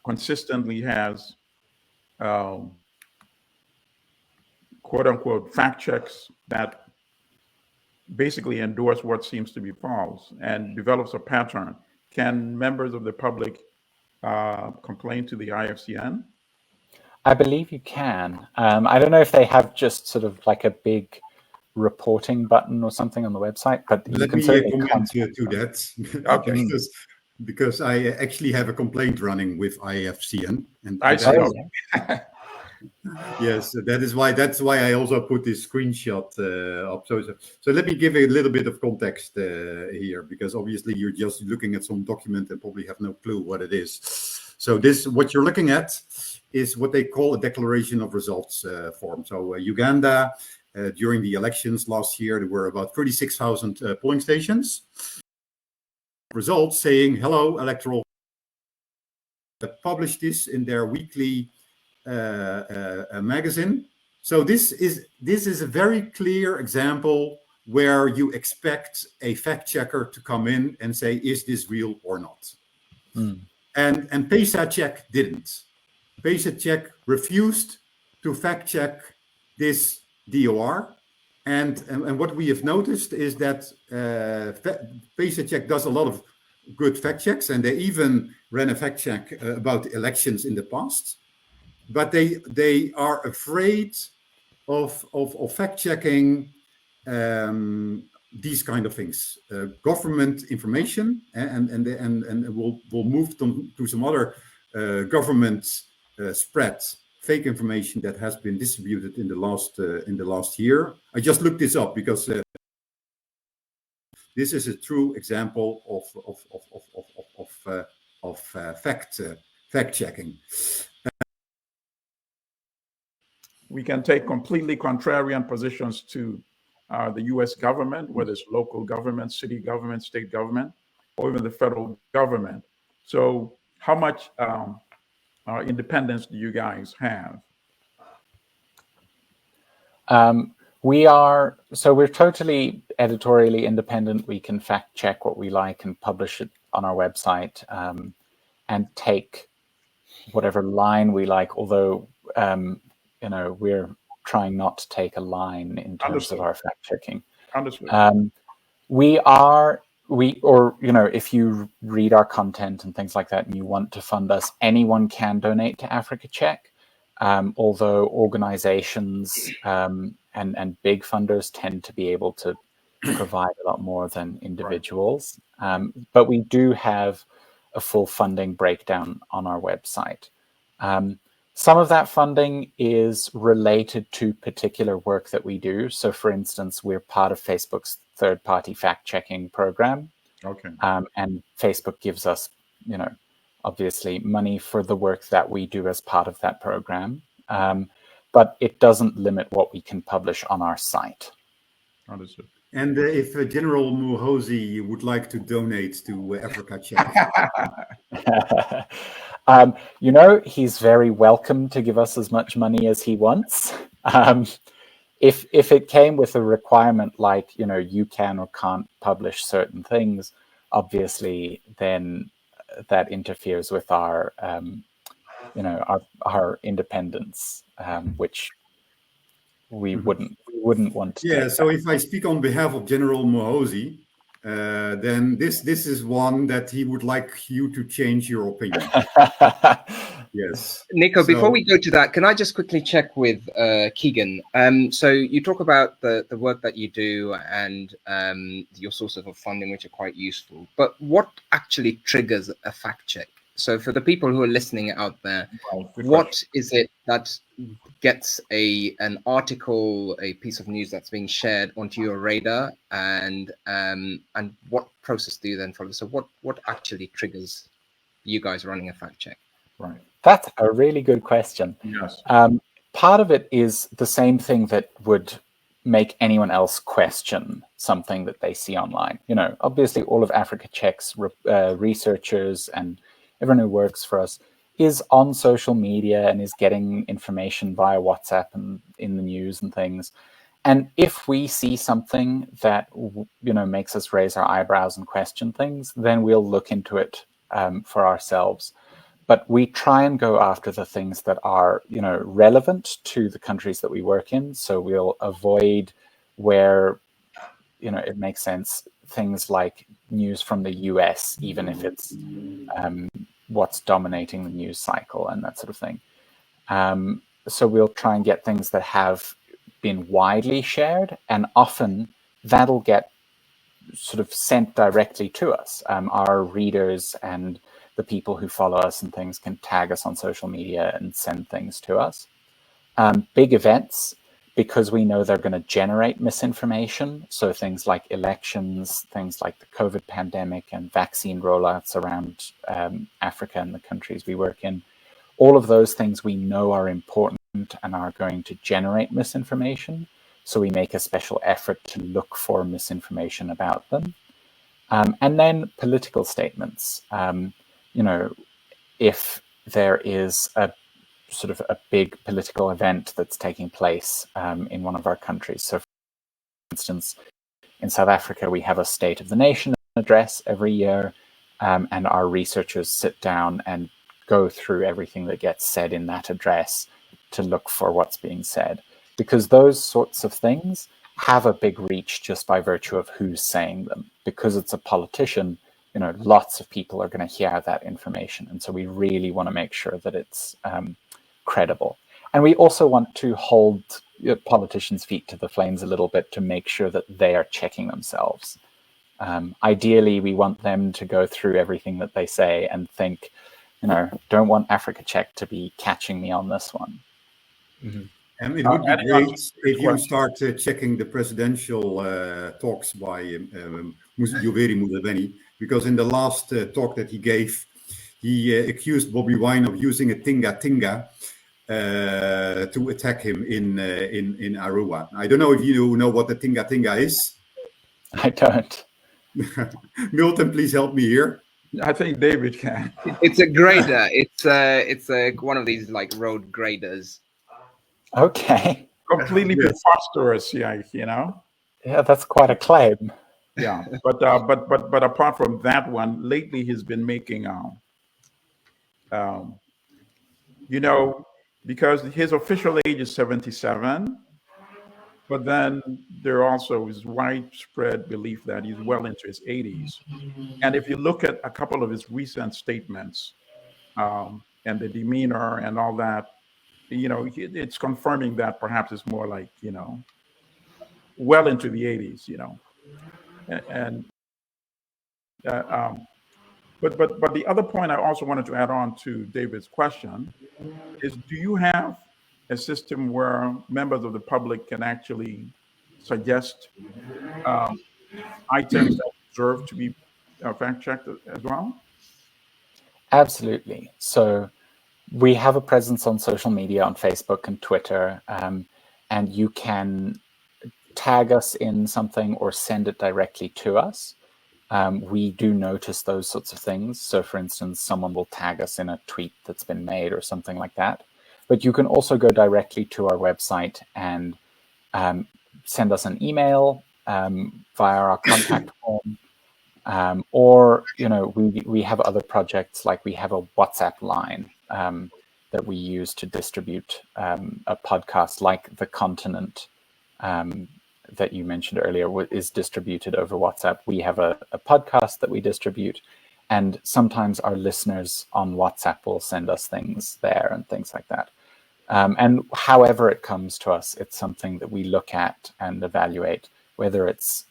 S15: consistently has quote unquote fact checks that basically endorse what seems to be false and develops a pattern, can members of the public complain to the IFCN?
S14: I believe you can. I don't know if they have just sort of like a big reporting button or something on the website, but you
S7: Let
S14: can
S7: me
S14: certainly
S7: comment to that.
S15: Okay.
S7: because I actually have a complaint running with IFCN. And
S15: I see.
S7: Yes, that's why I also put this screenshot up. So let me give a little bit of context here, because obviously you're just looking at some document and probably have no clue what it is. So what you're looking at is what they call a declaration of results form. So Uganda, during the elections last year, there were about 36,000 polling stations. Results saying, hello, electoral. Published this in their weekly magazine. So this is a very clear example where you expect a fact checker to come in and say, is this real or not? And PESA Check didn't. PESA Check refused to fact check this DOR. And what we have noticed is that PESA Check does a lot of good fact checks, and they even ran a fact check about elections in the past. But they are afraid of fact checking these kind of things, government information, and we'll move to some other government spread fake information that has been distributed in the last year. I just looked this up because this is a true example of fact checking.
S15: We can take completely contrarian positions to the U.S. government, whether it's local government, city government, state government, or even the federal government. So how much independence do you guys have?
S14: We're totally editorially independent. We can fact check what we like and publish it on our website, and take whatever line we like, although we're trying not to take a line in terms of our fact checking.
S15: Understood.
S14: If you read our content and things like that and you want to fund us, anyone can donate to Africa Check, although organizations and big funders tend to be able to provide a lot more than individuals. But we do have a full funding breakdown on our website. Some of that funding is related to particular work that we do. So for instance, we're part of Facebook's third-party fact-checking program.
S15: Okay.
S14: And Facebook gives us, obviously money for the work that we do as part of that program. But it doesn't limit what we can publish on our site.
S15: Understood.
S7: And if General Muhozi would like to donate to Africa Check.
S14: You know, he's very welcome to give us as much money as he wants. If it came with a requirement like, you know, you can or can't publish certain things, obviously, then that interferes with our, you know, our independence, which we wouldn't want to
S7: Yeah,
S14: take
S7: so
S14: back.
S7: if I speak on behalf of General Mohozi, then this is one that he would like you to change your opinion. Yes.
S17: Nico,
S7: So,
S17: before we go to that, can I just quickly check with Keegan? So you talk about the work that you do and your sources of funding, which are quite useful. But what actually triggers a fact check? So for the people who are listening out there, what is it that gets an article, a piece of news that's being shared onto your radar, and what process do you then follow? So what actually triggers you guys running a fact check?
S14: Right. That's a really good question.
S15: Yes.
S14: Part of it is the same thing that would make anyone else question something that they see online. You know, obviously all of Africa Check's researchers and everyone who works for us is on social media and is getting information via WhatsApp and in the news and things. And if we see something that, you know, makes us raise our eyebrows and question things, then we'll look into it for ourselves. But we try and go after the things that are, you know, relevant to the countries that we work in. So we'll avoid where, you know, it makes sense, things like news from the US, even if it's what's dominating the news cycle and that sort of thing. So we'll try and get things that have been widely shared, and often that'll get sort of sent directly to us. Our readers and the people who follow us and things can tag us on social media and send things to us. Big events, because we know they're going to generate misinformation. So things like elections, things like the COVID pandemic and vaccine rollouts around Africa and the countries we work in. All of those things we know are important and are going to generate misinformation. So we make a special effort to look for misinformation about them. And then political statements. You know, if there is a sort of a big political event that's taking place in one of our countries. So for instance, in South Africa, we have a State of the Nation address every year, and our researchers sit down and go through everything that gets said in that address to look for what's being said. Because those sorts of things have a big reach just by virtue of who's saying them. Because it's a politician, you know, lots of people are going to hear that information. And so we really want to make sure that it's credible. And we also want to hold politicians' feet to the flames a little bit to make sure that they are checking themselves. Ideally, we want them to go through everything that they say and think, you know, don't want Africa Check to be catching me on this one.
S7: Mm-hmm. It would be great if you start checking the presidential talks by Yoweri Museveni, because in the last talk that he gave, he accused Bobi Wine of using a tinga to attack him in Arua. I don't know if you know what the tinga is.
S14: I don't.
S7: Milton, please help me here.
S15: I think David can.
S17: It's a grader. It's one of these like road graders.
S14: Okay.
S15: Completely preposterous, yeah, you know.
S14: Yeah, that's quite a claim.
S15: Yeah, but apart from that one, lately he's been making you know, because his official age is 77, but then there also is widespread belief that he's well into his 80s. And if you look at a couple of his recent statements and the demeanor and all that, you know, it's confirming that perhaps it's more like, you know, well into the 80s, you know. And but the other point I also wanted to add on to David's question is, do you have a system where members of the public can actually suggest items that deserve to be fact-checked as well?
S14: Absolutely. So we have a presence on social media, on Facebook and Twitter, and you can tag us in something or send it directly to us. we do notice those sorts of things. So for instance, someone will tag us in a tweet that's been made or something like that. But you can also go directly to our website and send us an email via our contact form. Or, you know, we have other projects, like we have a WhatsApp line that we use to distribute a podcast like The Continent that you mentioned earlier is distributed over WhatsApp. We have a podcast that we distribute, and sometimes our listeners on WhatsApp will send us things there and things like that. And however it comes to us, it's something that we look at and evaluate whether it's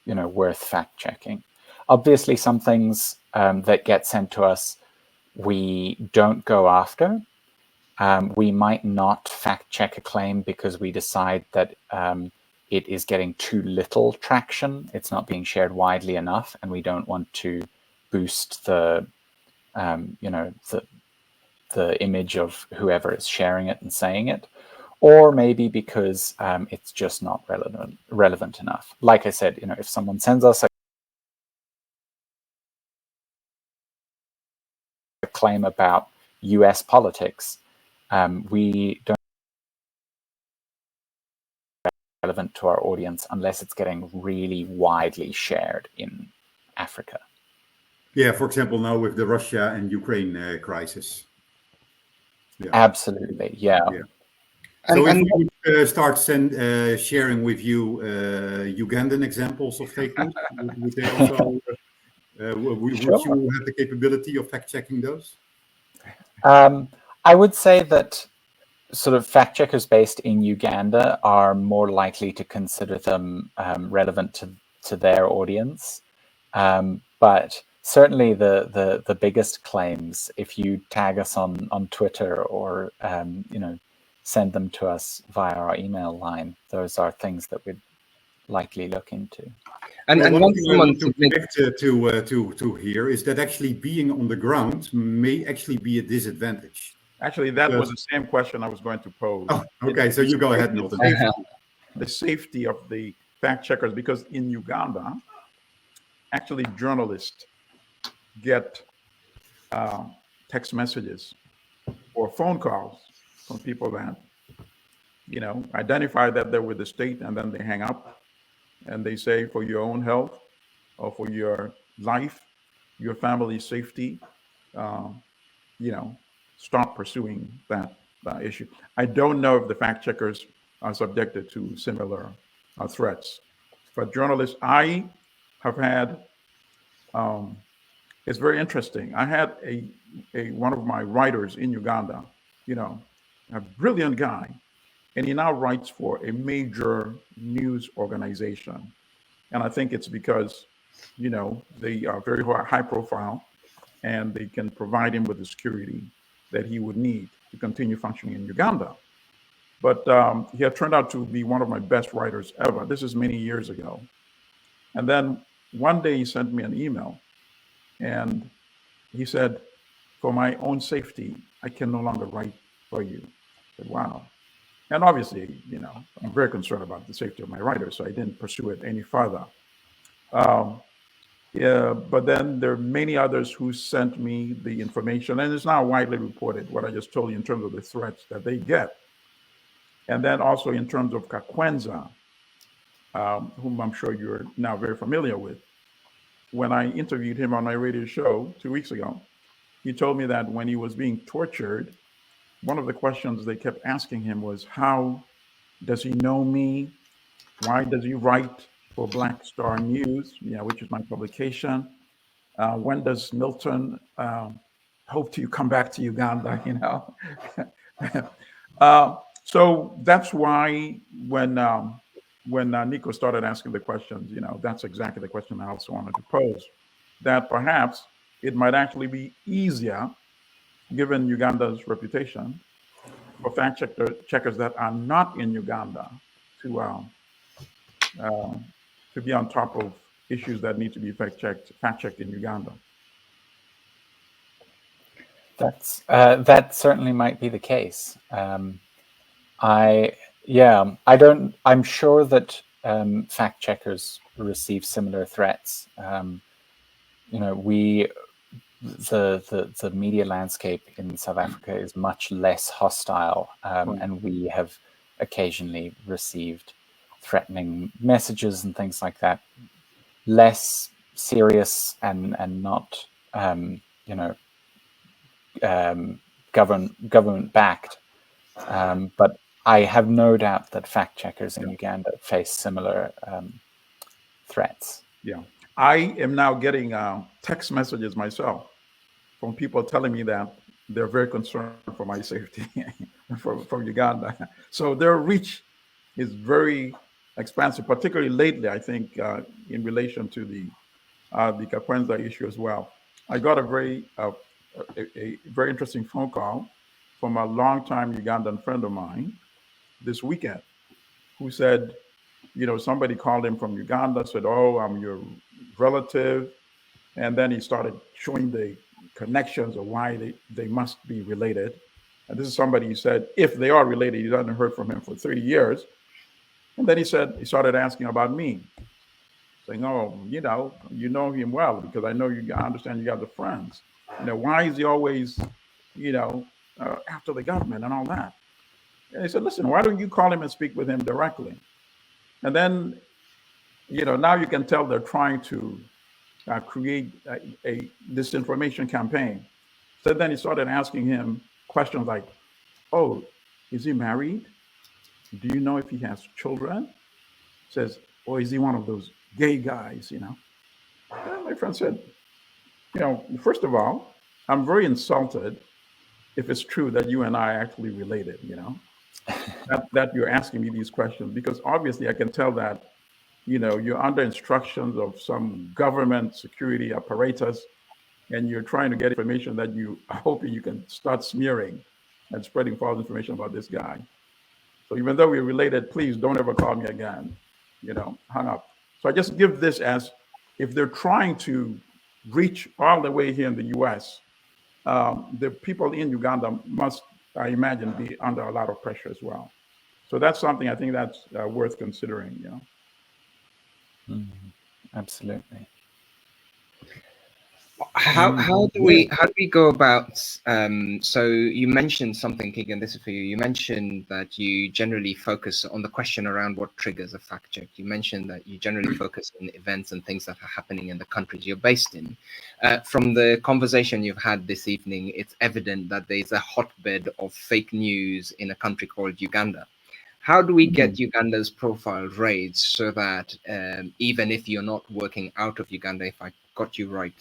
S14: you know, worth fact checking. Obviously, some things that get sent to us we don't go after. We might not fact check a claim because we decide that it is getting too little traction. It's not being shared widely enough, and we don't want to boost the you know, the image of whoever is sharing it and saying it. Or maybe because it's just not relevant enough. Like I said, you know, if someone sends us a claim about US politics, we don't relevant to our audience unless it's getting really widely shared in Africa.
S7: Yeah, for example, now with the Russia and Ukraine crisis.
S14: Yeah. Absolutely, yeah.
S7: So if we would start sharing with you Ugandan examples of fake news, would they also, would you have the capability of fact-checking those?
S14: I would say that sort of fact checkers based in Uganda are more likely to consider them relevant to their audience. But certainly the biggest claims, if you tag us on Twitter or you know, send them to us via our email line, those are things that we'd likely look into.
S7: And one thing I want to connect to here is that actually being on the ground may actually be a disadvantage.
S15: Actually, that was the same question I was going to pose.
S7: Oh, okay, so you go ahead, Milton.
S15: The safety of the fact checkers, because in Uganda, actually journalists get text messages or phone calls from people that, you know, identify that they're with the state, and then they hang up and they say, for your own health or for your life, your family's safety, you know, stop pursuing that issue. I don't know if the fact checkers are subjected to similar threats. For journalists, I have had, it's very interesting. I had one of my writers in Uganda, you know, a brilliant guy, and he now writes for a major news organization. And I think it's because, you know, they are very high profile and they can provide him with the security that he would need to continue functioning in Uganda. But he had turned out to be one of my best writers ever. This is many years ago. And then one day he sent me an email and he said, for my own safety, I can no longer write for you. I said, wow. And obviously, you know, I'm very concerned about the safety of my writers, so I didn't pursue it any further. Yeah, but then there are many others who sent me the information, and it's now widely reported, what I just told you in terms of the threats that they get. And then also in terms of Kakwenza, whom I'm sure you're now very familiar with. When I interviewed him on my radio show 2 weeks ago, he told me that when he was being tortured, one of the questions they kept asking him was, how does he know me? Why does he write for Black Star News, which is my publication? When does Milton hope to come back to Uganda, you know? So that's why when Nico started asking the questions, you know, that's exactly the question I also wanted to pose, that perhaps it might actually be easier, given Uganda's reputation, for fact checkers that are not in Uganda to be on top of issues that need to be fact checked in Uganda.
S14: That certainly might be the case. I'm sure that fact checkers receive similar threats. The media landscape in South Africa is much less hostile, and we have occasionally received threatening messages and things like that, less serious and not government backed, but I have no doubt that fact checkers in Uganda face similar threats.
S15: Yeah, I am now getting text messages myself from people telling me that they're very concerned for my safety from Uganda. So their reach is very expansive, particularly lately, I think, in relation to the Kakwenza issue as well. I got a very interesting phone call from a longtime Ugandan friend of mine this weekend who said, somebody called him from Uganda, said, "Oh, I'm your relative." And then he started showing the connections of why they must be related. And this is somebody he said, if they are related, he hadn't heard from him for 3 years. And then he started asking about me, saying, "Oh, you know him well because I understand you got the friends. Why is he always, after the government and all that?" And he said, "Listen, why don't you call him and speak with him directly?" And then, now you can tell they're trying to create a disinformation campaign. So then he started asking him questions like, "Oh, is he married? Do you know if he has children?" Says, "Or is he one of those gay guys, And my friend said, first of all, I'm very insulted if it's true that you and I are actually related, that you're asking me these questions, because obviously I can tell that, you're under instructions of some government security apparatus, and you're trying to get information that you are hoping you can start smearing and spreading false information about this guy. So even though we're related, please don't ever call me again, hung up." So I just give this as, if they're trying to reach all the way here in the US, the people in Uganda must, I imagine, be under a lot of pressure as well. So that's something I think that's worth considering,
S14: Absolutely.
S17: How do we go about? So you mentioned something, Keegan. This is for you. You mentioned that you generally focus on the question around what triggers a fact check. You mentioned that you generally focus on events and things that are happening in the countries you're based in. From the conversation you've had this evening, it's evident that there's a hotbed of fake news in a country called Uganda. How do we get Uganda's profile raised so that even if you're not working out of Uganda, if I got you right,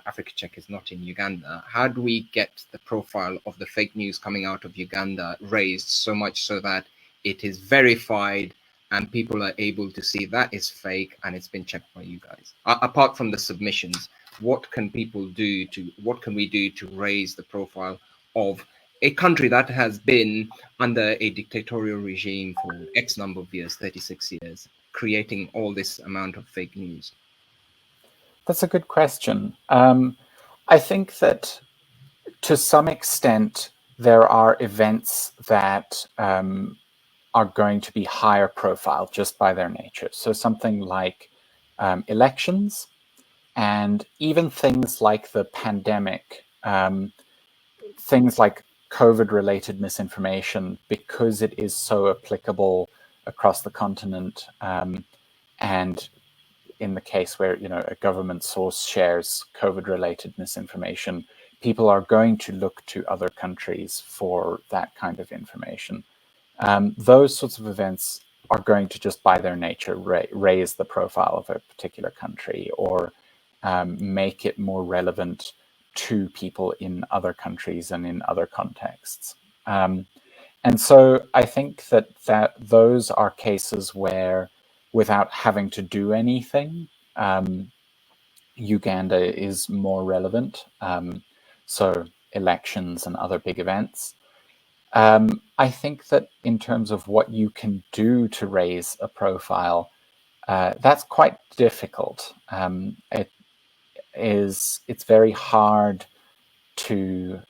S17: Africa Check is not in Uganda, how do we get the profile of the fake news coming out of Uganda raised so much so that it is verified and people are able to see that is fake and it's been checked by you guys? Apart from the submissions, what can we do to raise the profile of a country that has been under a dictatorial regime for X number of years, 36 years, creating all this amount of fake news?
S14: That's a good question. I think that to some extent, there are events that are going to be higher profile just by their nature. So something like elections, and even things like the pandemic, things like COVID-related misinformation, because it is so applicable across the continent, and in the case where a government source shares COVID-related misinformation, people are going to look to other countries for that kind of information. Those sorts of events are going to just by their nature raise the profile of a particular country, or make it more relevant to people in other countries and in other contexts. And so I think that those are cases where, without having to do anything, Uganda is more relevant. So elections and other big events. I think that in terms of what you can do to raise a profile, that's quite difficult. It's very hard to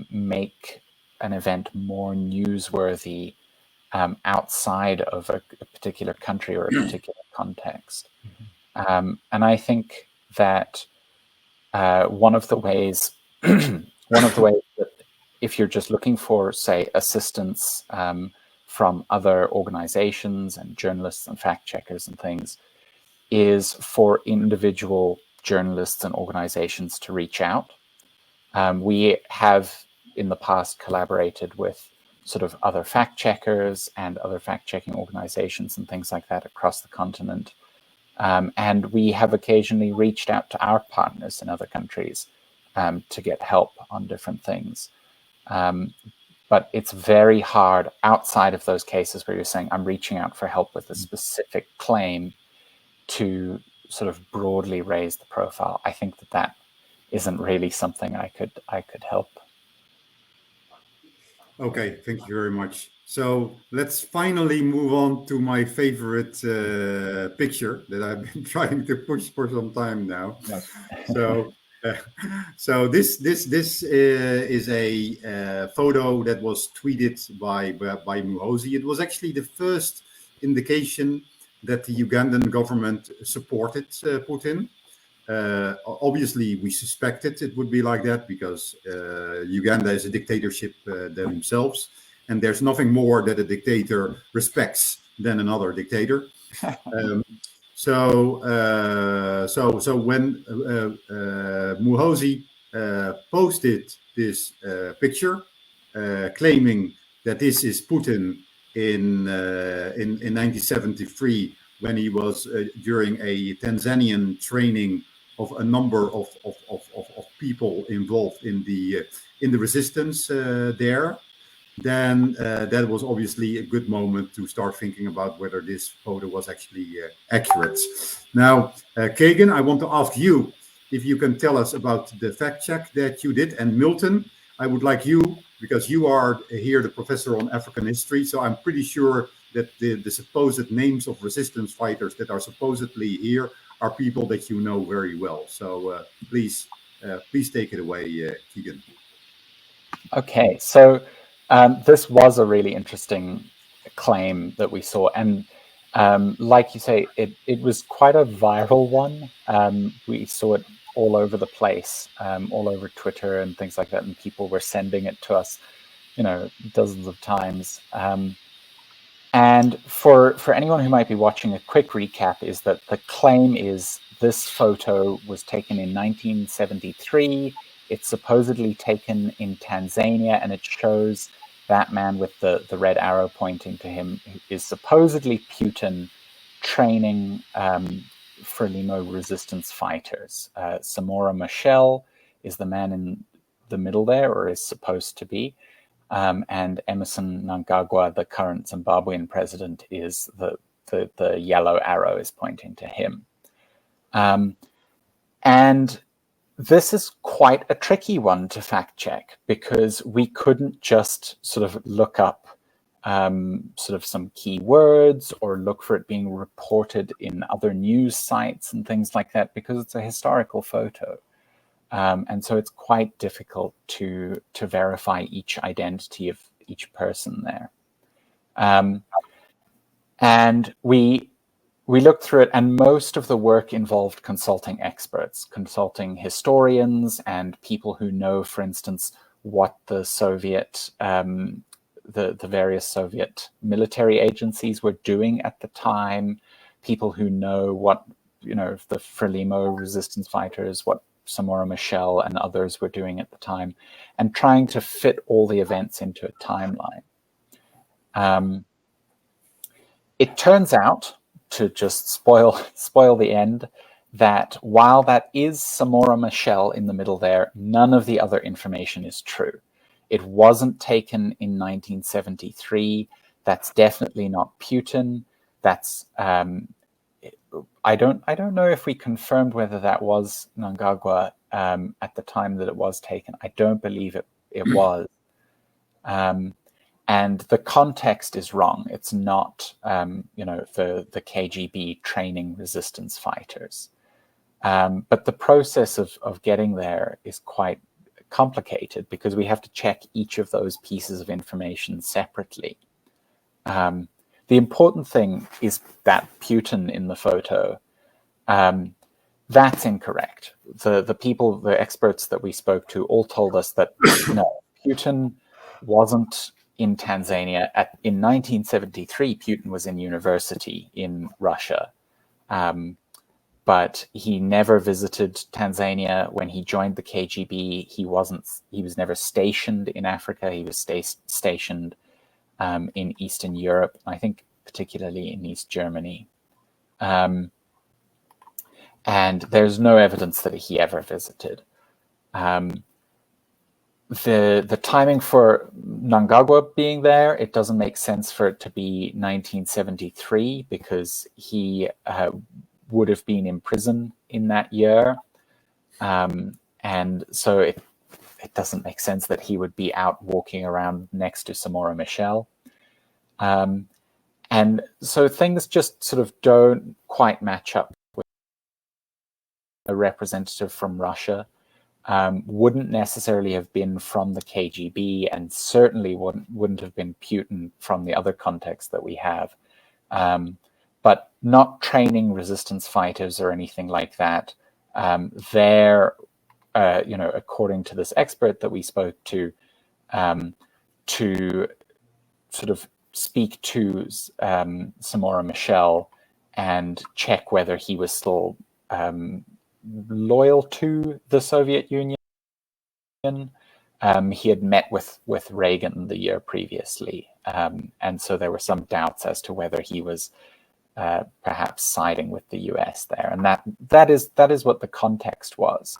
S14: make an event more newsworthy outside of a particular country or a particular context. And I think that one of the ways that if you're just looking for, say, assistance from other organizations and journalists and fact checkers and things, is for individual journalists and organizations to reach out. We have in the past collaborated with sort of other fact checkers and other fact checking organizations and things like that across the continent. And we have occasionally reached out to our partners in other countries to get help on different things. But it's very hard outside of those cases where you're saying, I'm reaching out for help with a specific claim, to sort of broadly raise the profile. I think that isn't really something I could help.
S7: Okay, thank you very much. So let's finally move on to my favorite picture that I've been trying to push for some time now.
S14: Yes.
S7: So this is a photo that was tweeted by Muhozi. It was actually the first indication that the Ugandan government supported Putin. Obviously, we suspected it would be like that because Uganda is a dictatorship themselves, and there's nothing more that a dictator respects than another dictator. So when Muhozi posted this picture, claiming that this is Putin in 1973, when he was during a Tanzanian training of a number of people involved in the resistance there, then that was obviously a good moment to start thinking about whether this photo was actually accurate. Now, Kagan, I want to ask you if you can tell us about the fact check that you did, and Milton, I would like you, because you are here the professor on African history, so I'm pretty sure that the supposed names of resistance fighters that are supposedly here are people that you know very well. So please take it away, Keegan.
S14: Okay, so this was a really interesting claim that we saw, and like you say, it was quite a viral one. We saw it all over the place, all over Twitter and things like that, and people were sending it to us, dozens of times. And for anyone who might be watching, a quick recap is that the claim is this photo was taken in 1973. It's supposedly taken in Tanzania, and it shows that man with the red arrow pointing to him is supposedly Putin training Frelimo resistance fighters. Samora Machel is the man in the middle there, or is supposed to be. And Emerson Mnangagwa, the current Zimbabwean president, is the yellow arrow is pointing to him. And this is quite a tricky one to fact check, because we couldn't just sort of look up sort of some keywords or look for it being reported in other news sites and things like that, because it's a historical photo. And so it's quite difficult to verify each identity of each person there. And we looked through it, and most of the work involved consulting experts, consulting historians and people who know, for instance, what the Soviet, the various Soviet military agencies were doing at the time, people who know what, the Frelimo resistance fighters, what Samora Machel and others were doing at the time, and trying to fit all the events into a timeline. It turns out, to just spoil the end, that while that is Samora Machel in the middle there, none of the other information is true. It wasn't taken in 1973. That's definitely not Putin. That's I don't know if we confirmed whether that was Mnangagwa at the time that it was taken. I don't believe it was. And the context is wrong. It's not, the KGB training resistance fighters. But the process of getting there is quite complicated, because we have to check each of those pieces of information separately. The important thing is that Putin in the photo. That's incorrect. The experts that we spoke to all told us that no, Putin wasn't in Tanzania. In 1973, Putin was in university in Russia. But he never visited Tanzania. When he joined the KGB, he was never stationed in Africa. He was stationed in Eastern Europe, I think particularly in East Germany. And there's no evidence that he ever visited. The timing for Mnangagwa being there, it doesn't make sense for it to be 1973 because he would have been in prison in that year. And so it doesn't make sense that he would be out walking around next to Samora Machel. And so things just sort of don't quite match up with a representative from Russia. Wouldn't necessarily have been from the KGB and certainly wouldn't have been Putin from the other context that we have. But not training resistance fighters or anything like that. They're, according to this expert that we spoke to sort of speak to Samora Machel and check whether he was still loyal to the Soviet Union. He had met with Reagan the year previously, and so there were some doubts as to whether he was perhaps siding with the US there, and that is what the context was.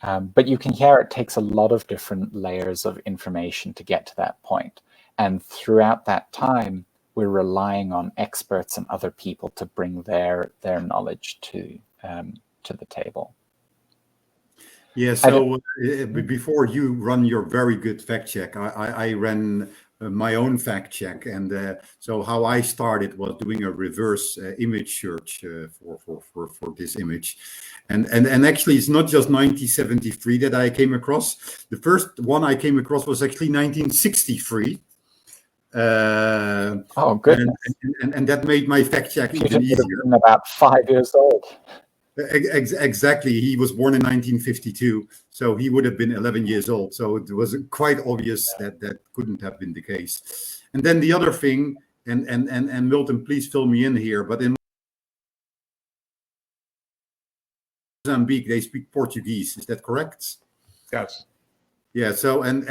S14: But you can hear it takes a lot of different layers of information to get to that point, and throughout that time, we're relying on experts and other people to bring their knowledge to the table.
S7: Yeah, so before you run your very good fact check, I ran my own fact check, and so how I started was doing a reverse image search for this image, and actually it's not just 1973 that I came across. The first one I came across was actually 1963.
S14: Oh, goodness!
S7: And that made my fact check even easier.
S14: About 5 years old.
S7: Exactly. He was born in 1952, so he would have been 11 years old. So it was quite obvious that couldn't have been the case. And then the other thing, and Milton, please fill me in here, but in Mozambique they speak Portuguese. Is that correct?
S15: Yes.
S7: Yeah. So and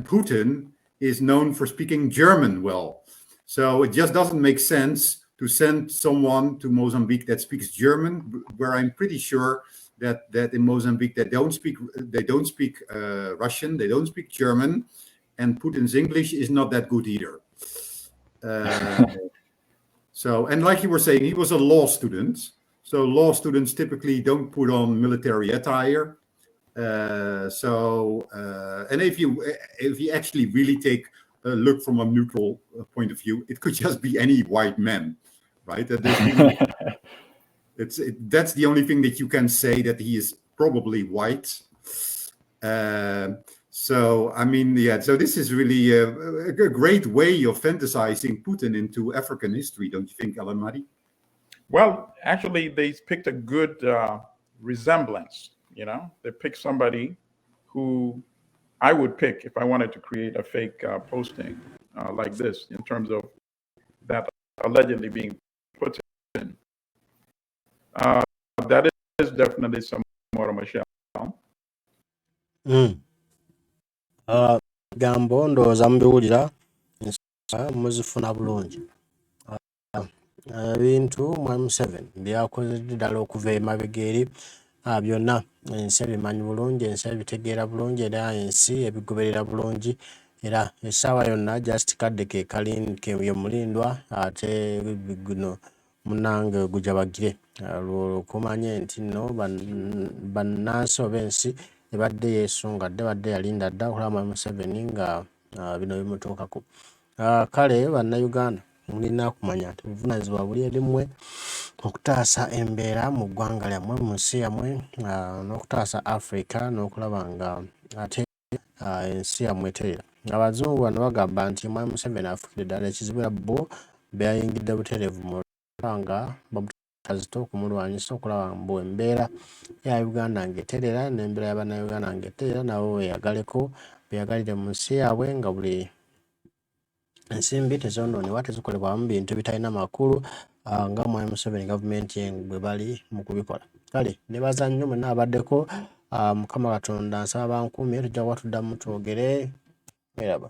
S7: Putin is known for speaking German well. So it just doesn't make sense to send someone to Mozambique that speaks German, where I'm pretty sure that in Mozambique they don't speak Russian, they don't speak German, and Putin's English is not that good either. So, and like you were saying, he was a law student. So law students typically don't put on military attire. And if you actually really take a look from a neutral point of view, it could just be any white man. Right, that's the only thing that you can say, that he is probably white. So I mean, yeah. So this is really a great way of fantasizing Putin into African history, don't you think, Alan Madi?
S15: Well, actually, they picked a good resemblance. They picked somebody who I would pick if I wanted to create a fake posting like this, in terms of that allegedly being put in. That is definitely Samora Machel.
S1: Gambo ndowooza mubiwulira muzifuna bulungi. Ebintu mwami 7 byakoze ddala okuva emabega eri byonna ensi ebimanyi bulungi, ensi ebitegeera bulungi, era ensi ebigoberera bulungi, era essaawa yonna just kadde ke kalindi mulindwa ate guno munange gujabagire kumanye nti no bannansi oba ensi ebadde yeesungadde badde yalinda dda okulaba Museveni nga bino bimutuukako. Kale bannayuganda mulina kumanya nti buvunaanyizibwa buli eri mmwe okutaasa embeera mu ggwanga lyammwe, mu nsi yammwe, n'okutaasa Africa, n'okulaba nga ate ensi yamweterera. Abazungu bano bagamba nti Mwami Museveni afukire ddala ekizibu era bo byayingidde butereevu mu lwanga babutazito okumulwanyisa okulaba mbu embeera ya Uganda ng'eterera n'embeera y'Abannayuganda ng'eterera nabo beyagaleko beyagalire mu nsi yaabwe nga buli ensimbi tezononebwa tezikolebwamu bintu bitalina makulu nga Mwami Museveni gavumenti ye bwe bali mu kubikola. Kale nebaza nnyo mwenna abaddeko Mukama Katonda nsaba bankuumye tujja kuba tuddamu twogere. Merhaba.